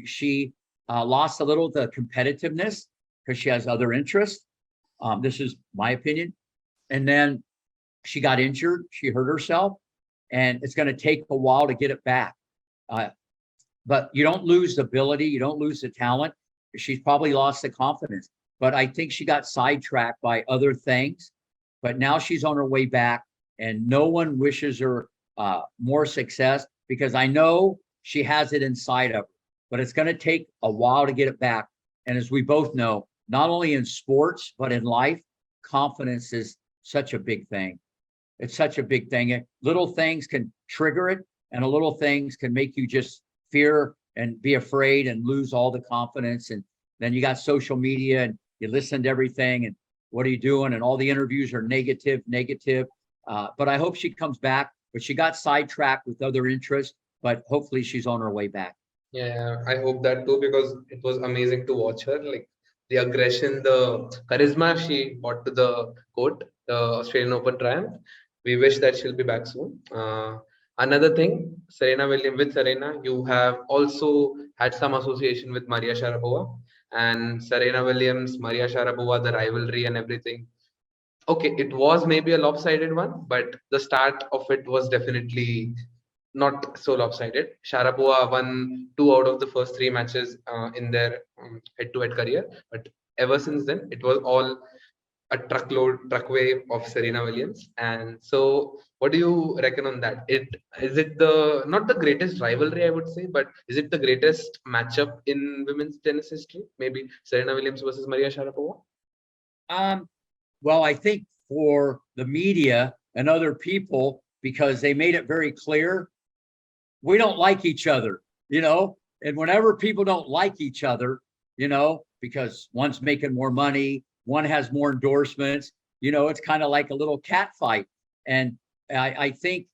Speaker 2: she lost a little of the competitiveness because she has other interests. This is my opinion. And then she got injured. She hurt herself, and it's going to take a while to get it back. But you don't lose the ability. You don't lose the talent. She's probably lost the confidence. But I think she got sidetracked by other things. But now she's on her way back, and no one wishes her more success because I know she has it inside of her. But it's going to take a while to get it back. And as we both know, not only in sports, but in life, confidence is such a big thing. It's such a big thing. Little things can trigger it, and little things can make you just fear and be afraid and lose all the confidence. And then you got social media and you listen to everything and what are you doing? And all the interviews are negative. But I hope she comes back, but she got sidetracked with other interests, but hopefully she's on her way back.
Speaker 1: Yeah, I hope that too, because it was amazing to watch her. Like the aggression, the charisma she brought to the court, the Australian Open triumph. We wish that she'll be back soon. Another thing, Serena Williams, with Serena, you have also had some association with Maria Sharapova, and Serena Williams, Maria Sharapova, the rivalry and everything. Okay, it was maybe a lopsided one, but the start of it was definitely not so lopsided. Sharapova won 2 out of the first 3 matches in their head-to-head career, but ever since then, it was all a truckway of Serena Williams. And so, what do you reckon on that? Is it the not the greatest rivalry, I would say, but is it the greatest matchup in women's tennis history? Maybe Serena Williams versus Maria Sharapova.
Speaker 2: Well, I think for the media and other people, because they made it very clear, we don't like each other, and whenever people don't like each other, because one's making more money, one has more endorsements, it's kind of like a little cat fight. And I think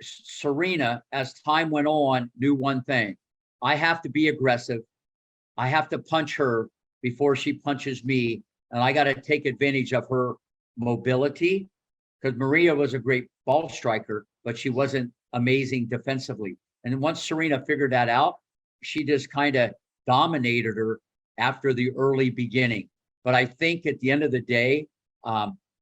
Speaker 2: Serena, as time went on, knew one thing. I have to be aggressive. I have to punch her before she punches me. And I got to take advantage of her mobility, because Maria was a great ball striker, but she wasn't amazing defensively. And once Serena figured that out, she just kind of dominated her after the early beginning. But I think at the end of the day,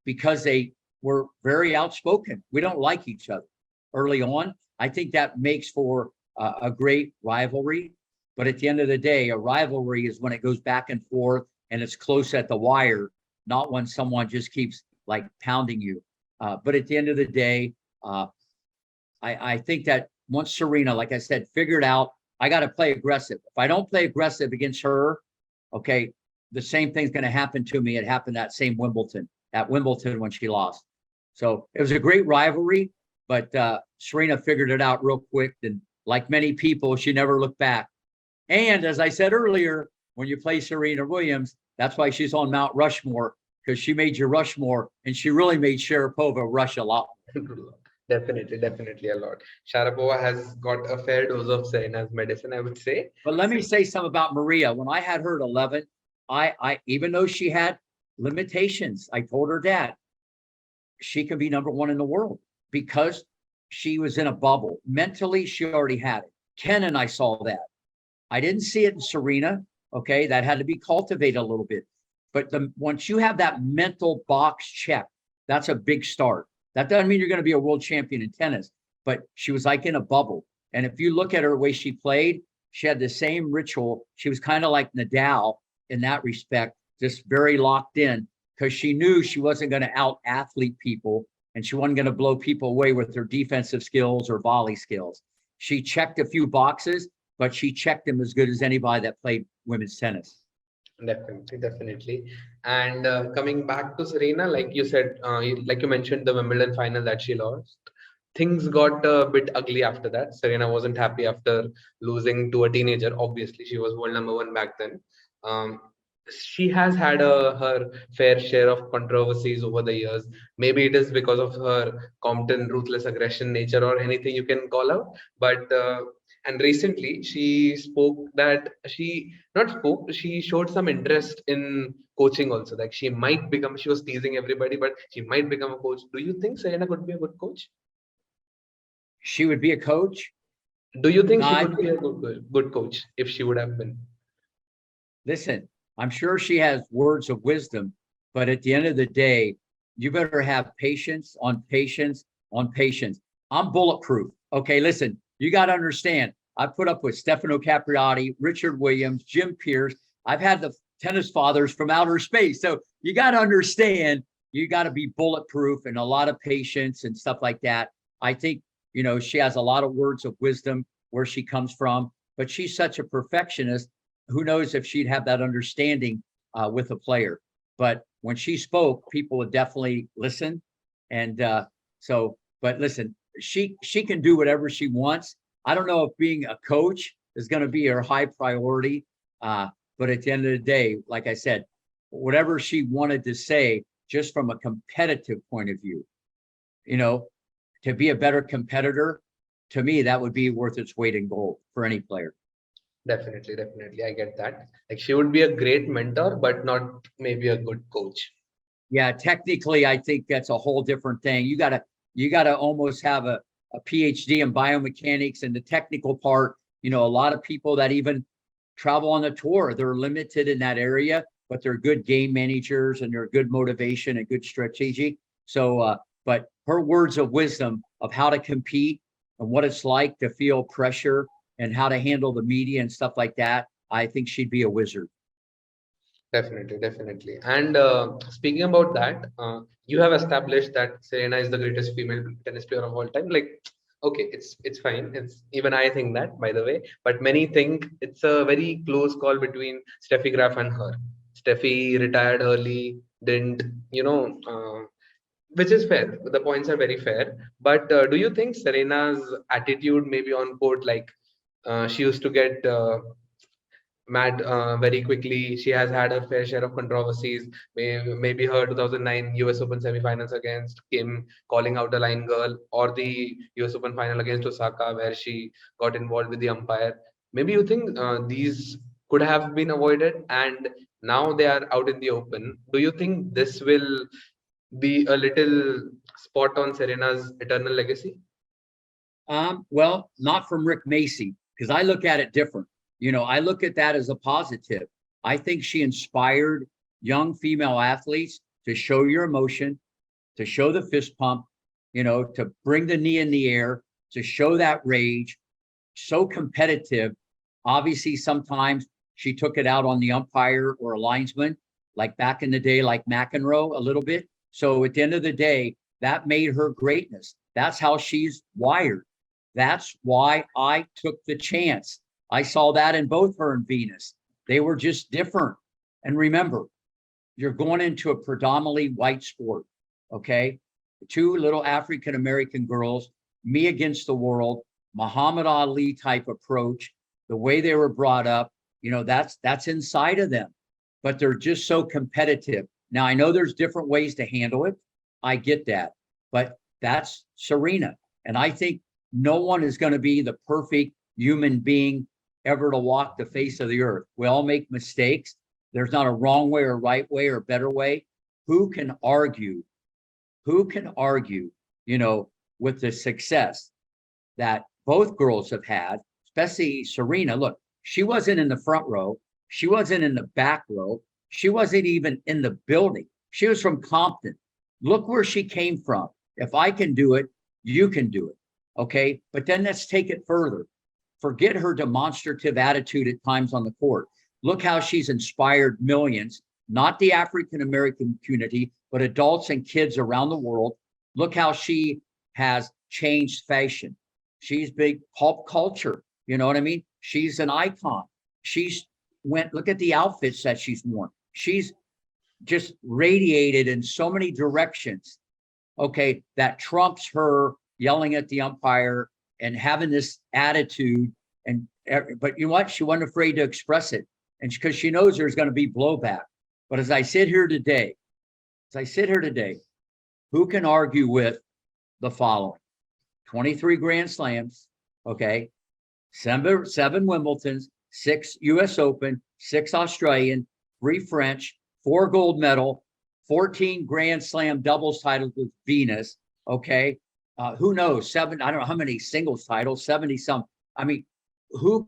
Speaker 2: because they were very outspoken, we don't like each other early on, I think that makes for a great rivalry. But at the end of the day, a rivalry is when it goes back and forth and it's close at the wire, not when someone just keeps like pounding you. But at the end of the day, I think that once Serena, like I said, figured out, I got to play aggressive. If I don't play aggressive against her, okay, the same thing's going to happen to me. It happened at Wimbledon when she lost. So it was a great rivalry. but Serena figured it out real quick. And like many people, she never looked back. And as I said earlier, when you play Serena Williams, that's why she's on Mount Rushmore, because she made you rush more, and she really made Sharapova rush a lot.
Speaker 1: Definitely a lot. Sharapova has got a fair dose of Serena's medicine, I would say.
Speaker 2: But let me say something about Maria. When I had her at 11, I even though she had limitations, I told her dad, she can be number one in the world because she was in a bubble. Mentally, she already had it. Kenin, I saw that. I didn't see it in Serena. Okay, that had to be cultivated a little bit. But once you have that mental box check, that's a big start. That doesn't mean you're going to be a world champion in tennis, but she was like in a bubble. And if you look at her, the way she played, she had the same ritual. She was kind of like Nadal in that respect, just very locked in, because she knew she wasn't going to out-athlete people, and she wasn't going to blow people away with her defensive skills or volley skills. She checked a few boxes, but she checked them as good as anybody that played women's tennis.
Speaker 1: Definitely. And coming back to Serena, like you said, like you mentioned, the Wimbledon final that she lost, things got a bit ugly after that. Serena wasn't happy after losing to a teenager. Obviously, she was world number one back then. She has had her fair share of controversies over the years. Maybe it is because of her Compton ruthless aggression nature or anything you can call out. But and recently she spoke that she showed some interest in coaching also. Like she was teasing everybody, but she might become a coach. Do you think Serena could be a good coach?
Speaker 2: She would be a coach.
Speaker 1: Do you think she could be a good coach if she would have been?
Speaker 2: Listen, I'm sure she has words of wisdom, but at the end of the day, you better have patience on patience on patience. I'm bulletproof. Okay, listen, you got to understand. I put up with Stefano Capriati, Richard Williams, Jim Pierce. I've had the tennis fathers from outer space. So you got to understand, you got to be bulletproof and a lot of patience and stuff like that. I think, she has a lot of words of wisdom where she comes from, but she's such a perfectionist. Who knows if she'd have that understanding with a player. But when she spoke, people would definitely listen. And but listen, she can do whatever she wants. I don't know if being a coach is going to be her high priority. But at the end of the day, like I said, whatever she wanted to say, just from a competitive point of view, to be a better competitor, to me, that would be worth its weight in gold for any player.
Speaker 1: Definitely. I get that. Like she would be a great mentor, but not maybe a good coach.
Speaker 2: Yeah, technically, I think that's a whole different thing. You gotta almost have a PhD in biomechanics and the technical part. A lot of people that even travel on the tour, they're limited in that area, but they're good game managers and they're good motivation and good strategy. So, but her words of wisdom of how to compete and what it's like to feel pressure and how to handle the media and stuff like that, I think she'd be a wizard.
Speaker 1: Definitely. And speaking about that, you have established that Serena is the greatest female tennis player of all time. Like, okay, it's fine. It's even I think that, by the way. But many think it's a very close call between Steffi Graf and her. Steffi retired early, didn't which is fair. The points are very fair. But do you think Serena's attitude maybe on court, like she used to get mad very quickly. She has had her fair share of controversies. Maybe her 2009 US Open semifinals against Kim calling out a line girl, or the US Open final against Osaka where she got involved with the umpire. Maybe you think these could have been avoided, and now they are out in the open. Do you think this will be a little spot on Serena's eternal legacy?
Speaker 2: Well, not from Rick Macy, because I look at it different. I look at that as a positive. I think she inspired young female athletes to show your emotion, to show the fist pump, to bring the knee in the air, to show that rage. So competitive. Obviously, sometimes she took it out on the umpire or a linesman, like back in the day, like McEnroe a little bit. So at the end of the day, that made her greatness. That's how she's wired. That's why I took the chance. I saw that in both her and Venus. They were just different. And remember, you're going into a predominantly white sport, okay? Two little African-American girls me against the world, Muhammad Ali type approach, the way they were brought up, that's inside of them, but they're just so competitive. Now, I know there's different ways to handle it. I get that, but that's Serena. And I think no one is going to be the perfect human being ever to walk the face of the earth. We all make mistakes. There's not a wrong way or right way or better way. Who can argue? With the success that both girls have had, especially Serena? Look, she wasn't in the front row. She wasn't in the back row. She wasn't even in the building. She was from Compton. Look where she came from. If I can do it, you can do it. Okay. But then let's take it further. Forget her demonstrative attitude at times on the court. Look how she's inspired millions, not the African-American community, but adults and kids around the world. Look how she has changed fashion. She's big pop culture. You know what I mean? She's an icon. Look at the outfits that she's worn. She's just radiated in so many directions. Okay, that trumps her yelling at the umpire and having this attitude. But you know what? She wasn't afraid to express it. And because she knows there's going to be blowback. But as I sit here today, who can argue with the following? 23 Grand Slams, okay, seven Wimbledons, 6 US Open, 6 Australian, 3 French, 4 gold medal, 14 Grand Slam doubles titles with Venus, okay? Who knows? I don't know how many singles titles, 70 some. I mean, who?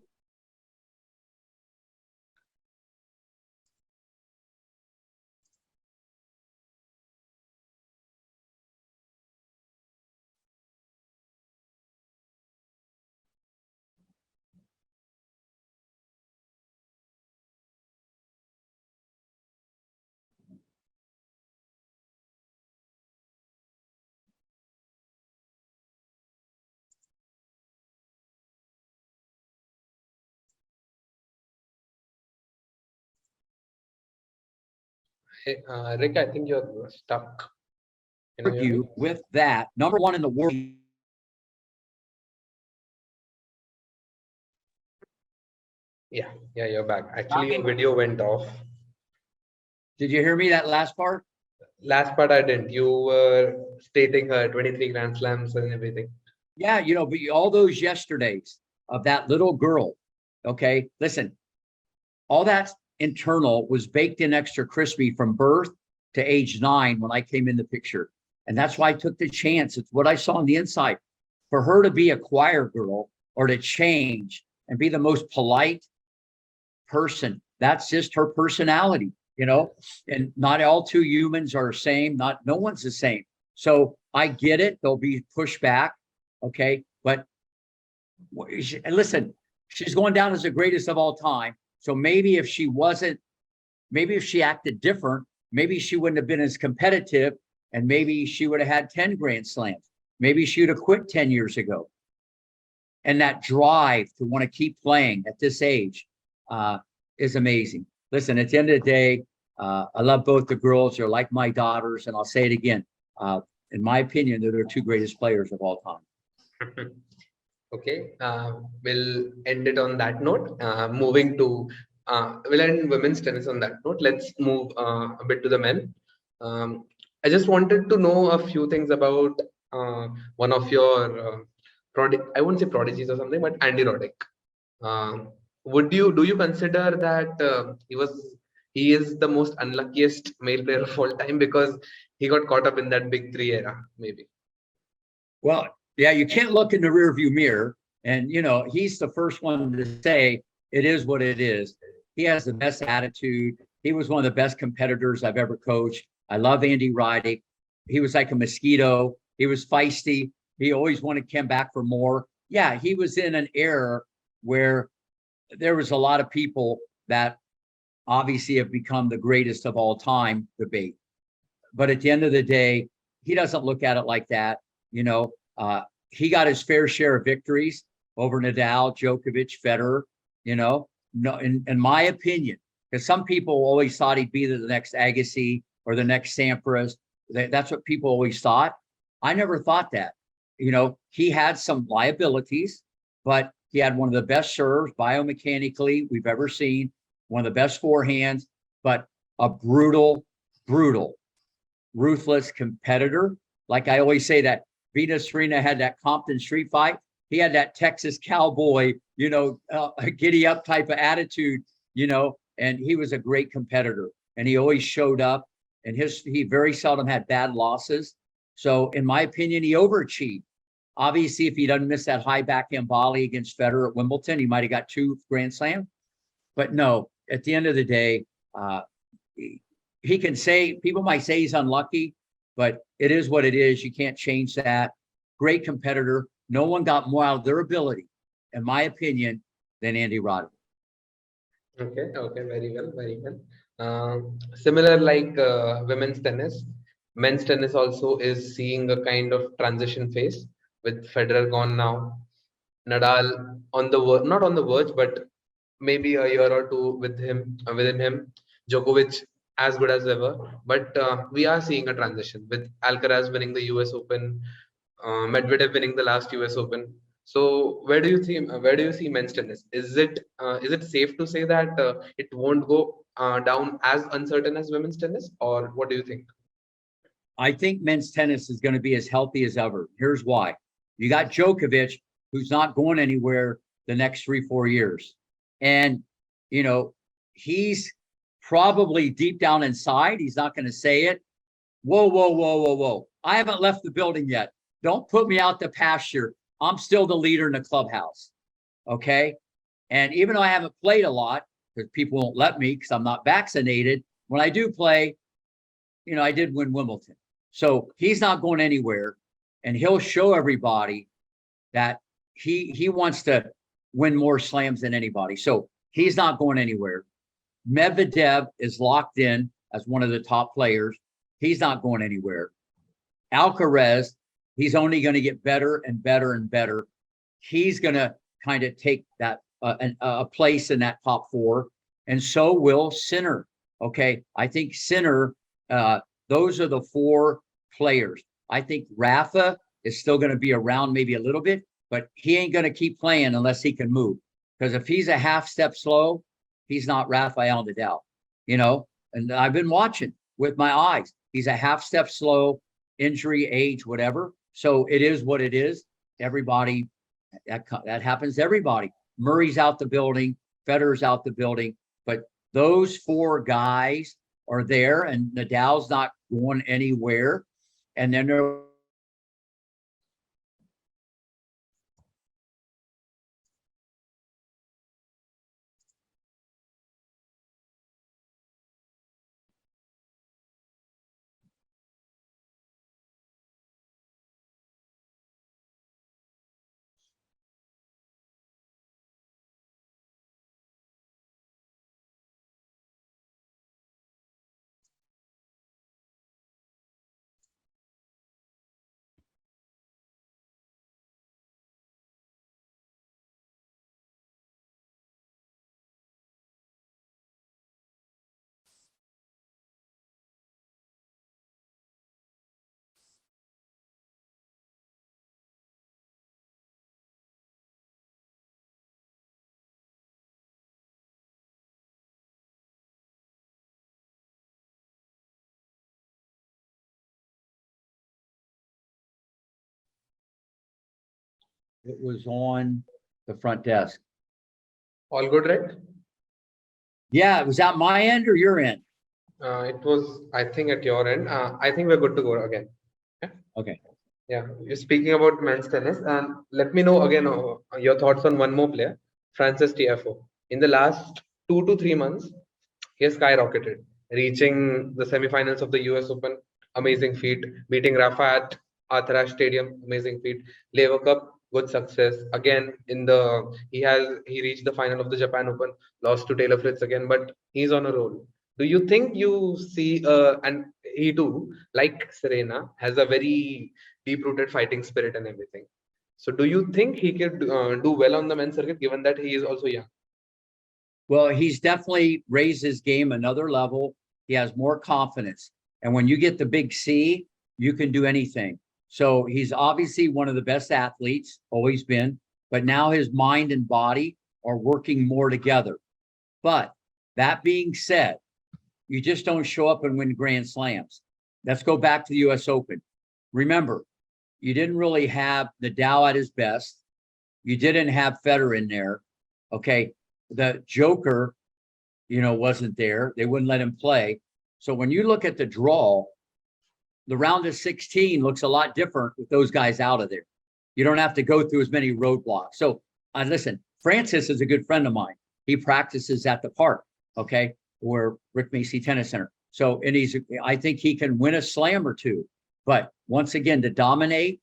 Speaker 1: Hey, Rick, I think you're stuck. Can you hear me?
Speaker 2: Argue with that. Number one in the world.
Speaker 1: Yeah, you're back. Actually, your video went off.
Speaker 2: Did you hear me that last part?
Speaker 1: Last part I didn't. You were stating her 23 Grand Slams and everything.
Speaker 2: Yeah, but all those yesterdays of that little girl, okay? Listen, all that internal was baked in extra crispy from birth to age 9 when I came in the picture. And that's why I took the chance. It's what I saw on the inside. For her to be a choir girl or to change and be the most polite person, that's just her personality, and not all two humans are the same. No one's the same. So I get it. There'll be pushback. Okay. But listen, she's going down as the greatest of all time. So maybe if she acted different, maybe she wouldn't have been as competitive, and maybe she would have had 10 Grand Slams. Maybe she would have quit 10 years ago. And that drive to want to keep playing at this age is amazing. Listen, at the end of the day, I love both the girls. They're like my daughters. And I'll say it again. In my opinion, they're the 2 greatest players of all time.
Speaker 1: Okay, we'll end it on that note. Moving to, we'll end women's tennis on that note. Let's move a bit to the men. I just wanted to know a few things about one of your I won't say prodigies or something, but Andy Roddick. Do you consider that he is the most unluckiest male player of all time because he got caught up in that big 3 era, maybe?
Speaker 2: Well, yeah, you can't look in the rearview mirror, and he's the first one to say it is what it is. He has the best attitude. He was one of the best competitors I've ever coached. I love Andy Roddick. He was like a mosquito. He was feisty. He always wanted to come back for more. Yeah, he was in an era where there was a lot of people that obviously have become the greatest of all time debate. But at the end of the day, he doesn't look at it like that. He got his fair share of victories over Nadal, Djokovic, Federer, no, in my opinion, because some people always thought he'd be the next Agassi or the next Sampras. That's what people always thought. I never thought that. he had some liabilities, but he had one of the best serves biomechanically we've ever seen, one of the best forehands, but a brutal, ruthless competitor. Like I always say, that Venus Serena had that Compton street fight. He had that Texas cowboy, giddy up type of attitude, and he was a great competitor, and he always showed up, and he very seldom had bad losses. So in my opinion, he overachieved. Obviously, if he doesn't miss that high backhand volley against Federer at Wimbledon, he might have got 2 Grand Slams. But no, at the end of the day, he can say, people might say he's unlucky, but it is what it is. You can't change that. Great competitor. No one got more out of their ability, in my opinion, than Andy Roddick.
Speaker 1: Okay, very well, very well. Similar like women's tennis, men's tennis also is seeing a kind of transition phase with Federer gone now, Nadal on the not on the verge, but maybe a year or two within him, Djokovic as good as ever. But we are seeing a transition with Alcaraz winning the US Open, Medvedev winning the last US Open. So where do you see men's tennis? Is it safe to say that it won't go down as uncertain as women's tennis, or what do you think?
Speaker 2: I think men's tennis is going to be as healthy as ever. Here's why. You got Djokovic, who's not going anywhere the next 3-4 years. And, he's probably deep down inside, he's not going to say it. Whoa. I haven't left the building yet. Don't put me out to pasture. I'm still the leader in the clubhouse. Okay. And even though I haven't played a lot, because people won't let me because I'm not vaccinated, when I do play, I did win Wimbledon. So he's not going anywhere. And he'll show everybody that he wants to win more slams than anybody. So he's not going anywhere. Medvedev is locked in as one of the top players. He's not going anywhere. Alcaraz, he's only going to get better and better and better. He's going to kind of take that a place in that top 4, and so will Sinner. Okay, I think Sinner. Those are the 4 players. I think Rafa is still going to be around maybe a little bit, but he ain't going to keep playing unless he can move. Because if he's a half step slow, he's not Rafael Nadal. And I've been watching with my eyes. He's a half step slow, injury, age, whatever. So it is what it is. Everybody, that happens to everybody. Murray's out the building, Federer's out the building, but those 4 guys are there, and Nadal's not going anywhere. And then it was on the front desk.
Speaker 1: All good, right?
Speaker 2: Yeah, was that my end or your end?
Speaker 1: It was, I think, at your end. I think we're good to go again. Yeah.
Speaker 2: Okay.
Speaker 1: Yeah. You're speaking about men's tennis, and let me know again your thoughts on one more player, Francis Tiafoe. In the last 2 to 3 months, he has skyrocketed, reaching the semifinals of the US Open. Amazing feat. Beating Rafa at Alcaraz Stadium. Amazing feat. Lever Cup. Good success. Again, he reached the final of the Japan Open. Lost to Taylor Fritz again, but he's on a roll. Do you think you see and he too, like Serena, has a very deep-rooted fighting spirit and everything. So do you think he could do well on the men's circuit, given that he is also young?
Speaker 2: Well, he's definitely raised his game another level. He has more confidence. And when you get the big C, you can do anything. So he's obviously one of the best athletes, always been, but now his mind and body are working more together. But that being said, you just don't show up and win Grand Slams. Let's go back to the US Open. Remember, you didn't really have Nadal at his best. You didn't have Federer in there. Okay. The Joker, wasn't there. They wouldn't let him play. So when you look at the draw, the round of 16 looks a lot different with those guys out of there. You don't have to go through as many roadblocks. So listen, Francis is a good friend of mine. He practices at the park, okay, or Rick Macy Tennis Center. So, and I think he can win a slam or two. But once again, to dominate,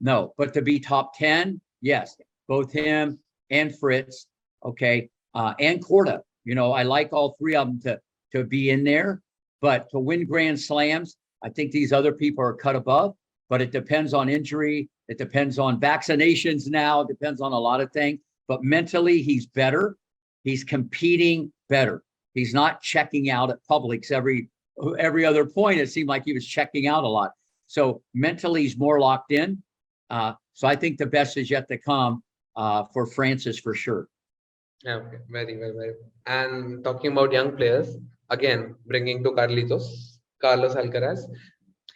Speaker 2: no. But to be top 10, yes. Both him and Fritz, okay, and Korda. I like all three of them to be in there. But to win Grand Slams, I think these other people are cut above. But it depends on injury. It depends on vaccinations now. It depends on a lot of things. But mentally, he's better. He's competing better. He's not checking out at Publix every other point. It seemed like he was checking out a lot. So mentally, he's more locked in. So I think the best is yet to come for Francis for sure.
Speaker 1: Okay, very well, very well. And talking about young players, again, bringing to Carlos Alcaraz,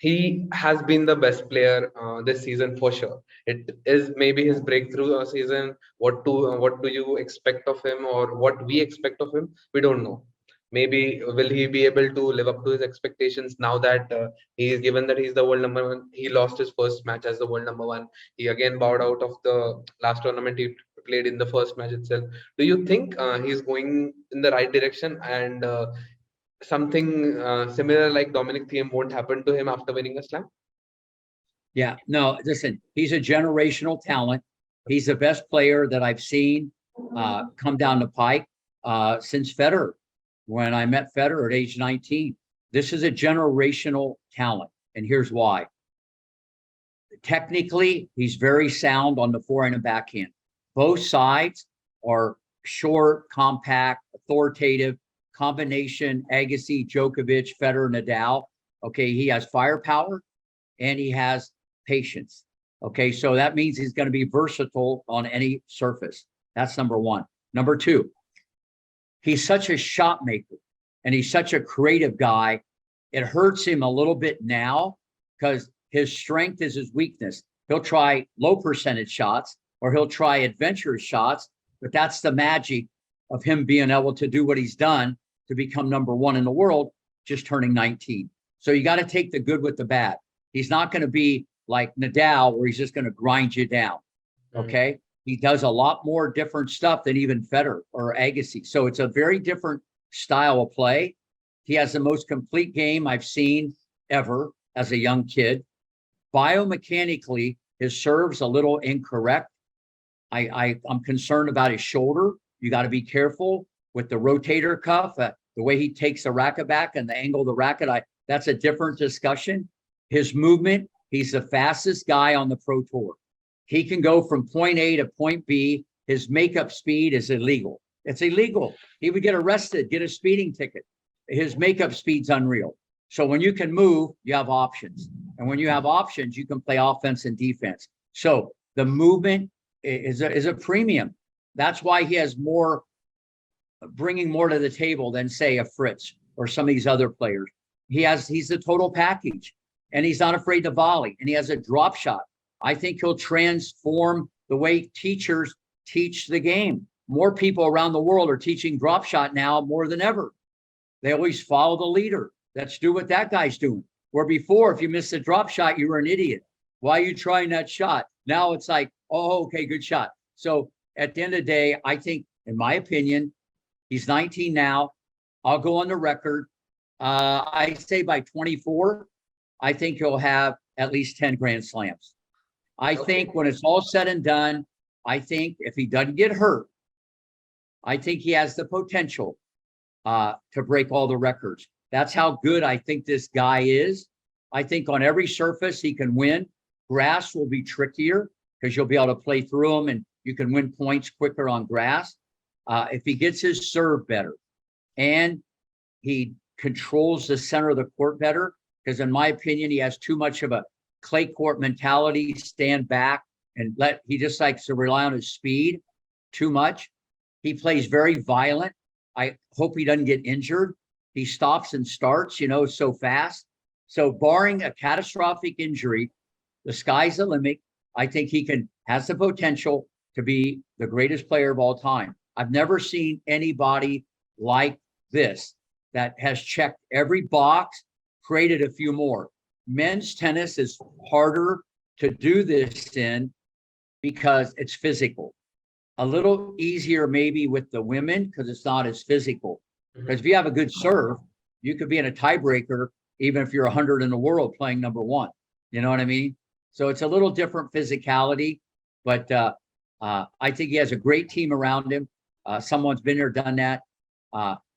Speaker 1: he has been the best player this season for sure. It is maybe his breakthrough season. What do you expect of him, or what we expect of him? We don't know. Maybe will he be able to live up to his expectations now that he is given that he's the world number one? He lost his first match as the world number one. He again bowed out of the last tournament he played in the first match itself. Do you think he's going in the right direction, and something similar like Dominic Thiem won't happen to him after winning a slam?
Speaker 2: Yeah, no, listen, he's a generational talent. He's the best player that I've seen come down the pike since Federer. When I met Federer at age 19, this is a generational talent. And here's why. Technically, he's very sound on the forehand and backhand. Both sides are short, compact, authoritative, combination, Agassi, Djokovic, Federer, Nadal. Okay, he has firepower and he has patience. Okay, so that means he's going to be versatile on any surface. That's number one. Number two, he's such a shot maker and he's such a creative guy. It hurts him a little bit now because his strength is his weakness. He'll try low percentage shots or he'll try adventurous shots, but that's the magic of him being able to do what he's done to become number one in the world, just turning 19. So you got to take the good with the bad. He's not going to be like Nadal where he's just going to grind you down. Okay. He does a lot more different stuff than even Federer or Agassi. So it's a very different style of play. He has the most complete game I've seen ever as a young kid. Biomechanically, his serve's a little incorrect. I'm concerned about his shoulder. You got to be careful with the rotator cuff, the way he takes the racket back and the angle of the racket. That's a different discussion. His movement, he's the fastest guy on the Pro Tour. He can go from point A to point B. His makeup speed is illegal. It's illegal. He would get arrested, get a speeding ticket. His makeup speed's unreal. So when you can move, you have options. And when you have options, you can play offense and defense. So the movement is a premium. That's why he has more, bringing more to the table than, say, a Fritz or some of these other players. He's the total package, and he's not afraid to volley, and he has a drop shot. I think he'll transform the way teachers teach the game. More people around the world are teaching drop shot now more than ever. They always follow the leader. Let's do what that guy's doing. Where before, if you missed a drop shot, you were an idiot. Why are you trying that shot? Now it's like, oh, okay, good shot. So at the end of the day, I think, in my opinion, he's 19 now. I'll go on the record. I say by 24, I think he'll have at least 10 Grand Slams. I think when it's all said and done, I think if he doesn't get hurt, I think he has the potential to break all the records. That's how good I think this guy is. I think on every surface he can win. Grass will be trickier because you'll be able to play through them and you can win points quicker on grass. If he gets his serve better and he controls the center of the court better, because in my opinion, he has too much of a clay court mentality, stand back, and he just likes to rely on his speed too much. He plays very violent. I hope he doesn't get injured. He stops and starts, so fast. So barring a catastrophic injury, the sky's the limit. I think he has the potential to be the greatest player of all time. I've never seen anybody like this that has checked every box, created a few more. Men's tennis is harder to do this in because it's physical. A little easier maybe with the women because it's not as physical. Because if you have a good serve, you could be in a tiebreaker even if you're 100 in the world playing number one. You know what I mean? So it's a little different physicality, but I think he has a great team around him. Someone's been there, done that.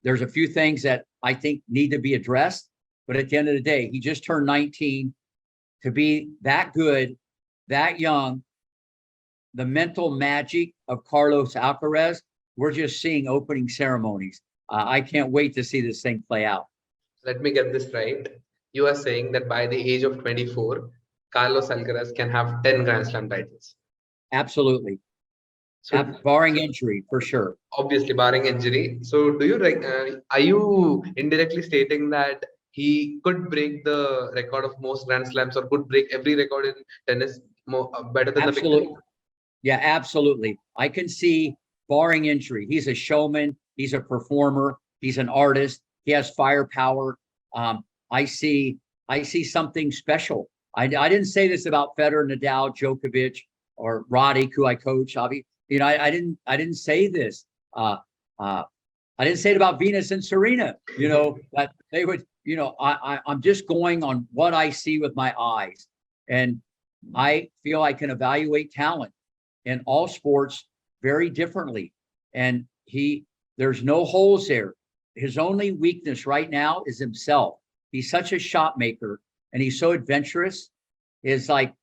Speaker 2: There's a few things that I think need to be addressed, but at the end of the day, he just turned 19. To be that good, that young, the mental magic of Carlos Alcaraz, we're just seeing opening ceremonies. I can't wait to see this thing play out.
Speaker 1: Let me get this right. You are saying that by the age of 24, Carlos Alcaraz can have 10 Grand Slam titles.
Speaker 2: Absolutely. So, barring injury, for sure.
Speaker 1: Obviously, barring injury. So, do you are you indirectly stating that he could break the record of most Grand Slams, or could break every record in tennis better than
Speaker 2: absolutely.
Speaker 1: the big three?
Speaker 2: Yeah, absolutely. I can see, barring injury, he's a showman, he's a performer, he's an artist, he has firepower. I see something special. I didn't say this about Federer, Nadal, Djokovic, or Roddick, who I coach. I didn't say this. I didn't say it about Venus and Serena. That they would. I'm just going on what I see with my eyes, and I feel I can evaluate talent in all sports very differently. And there's no holes there. His only weakness right now is himself. He's such a shot maker, and he's so adventurous. Is like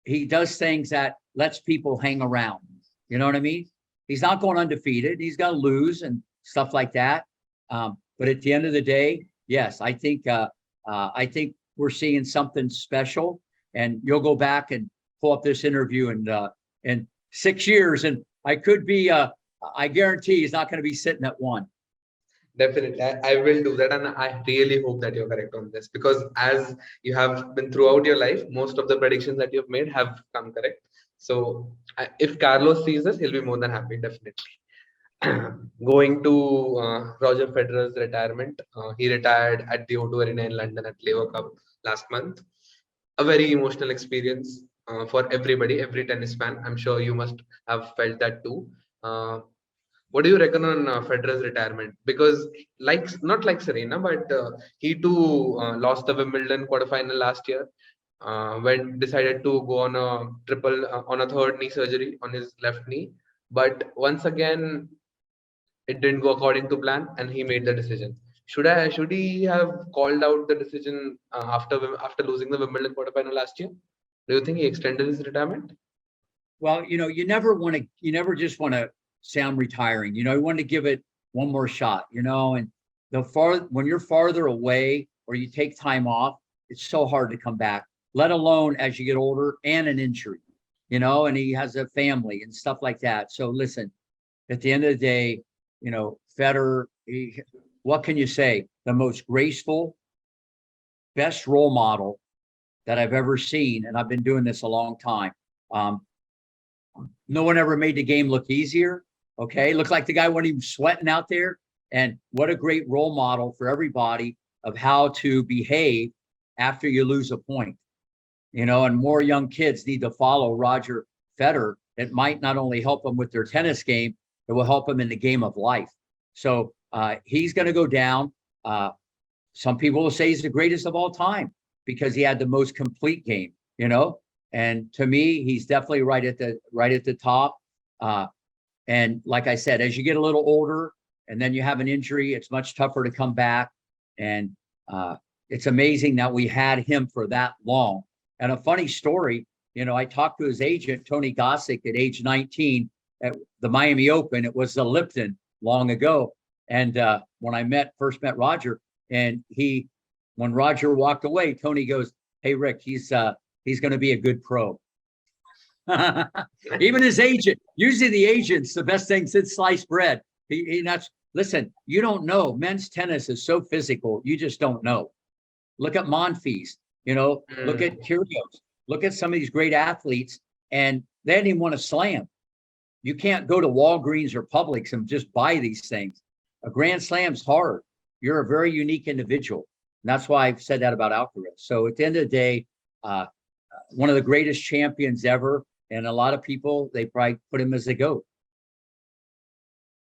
Speaker 2: he does things that lets people hang around. You know what I mean? He's not going undefeated. He's going to lose and stuff like that. But at the end of the day, yes, I think we're seeing something special. And you'll go back and pull up this interview in 6 years, and I could be. I guarantee he's not going to be sitting at one.
Speaker 1: Definitely, I will do that, and I really hope that you're correct on this, because as you have been throughout your life, most of the predictions that you've made have come correct. So if Carlos sees this, he'll be more than happy, definitely. Going to Roger Federer's retirement, he retired at the O2 Arena in London at Laver Cup last month. A very emotional experience for everybody, every tennis fan. I'm sure you must have felt that too. What do you reckon on Federer's retirement? Because not like Serena, but he too lost the Wimbledon quarterfinal last year. When decided to go on a third knee surgery on his left knee, but once again it didn't go according to plan, and he made the decision. Should he have called out the decision after losing the Wimbledon quarterfinal last year? Do you think he extended his retirement?
Speaker 2: Well, you never just want to say I'm retiring. You want to give it one more shot. And when you're farther away or you take time off, it's so hard to come back, let alone as you get older and an injury, and he has a family and stuff like that. So listen, at the end of the day, Federer, what can you say? The most graceful, best role model that I've ever seen. And I've been doing this a long time. No one ever made the game look easier. Okay. Looked like the guy wasn't even sweating out there. And what a great role model for everybody of how to behave after you lose a point. And more young kids need to follow Roger Federer. It might not only help them with their tennis game, it will help them in the game of life. So he's going to go down. Some people will say he's the greatest of all time because he had the most complete game, and to me, he's definitely right at the top. And like I said, as you get a little older and then you have an injury, it's much tougher to come back. And it's amazing that we had him for that long. And a funny story, I talked to his agent, Tony Gossick, at age 19 at the Miami Open. It was the Lipton long ago. And when I first met Roger, and when Roger walked away, Tony goes, "Hey, Rick, he's he's going to be a good pro. Even his agent, usually the agent's the best thing since sliced bread. Listen, you don't know. Men's tennis is so physical, you just don't know. Look at Monfils, look at Kyrgios, look at some of these great athletes, and they didn't even want to slam. You can't go to Walgreens or Publix and just buy these things. A Grand Slam's hard. You're a very unique individual. And that's why I've said that about Alcaraz. So at the end of the day, one of the greatest champions ever. And a lot of people, they probably put him as the GOAT.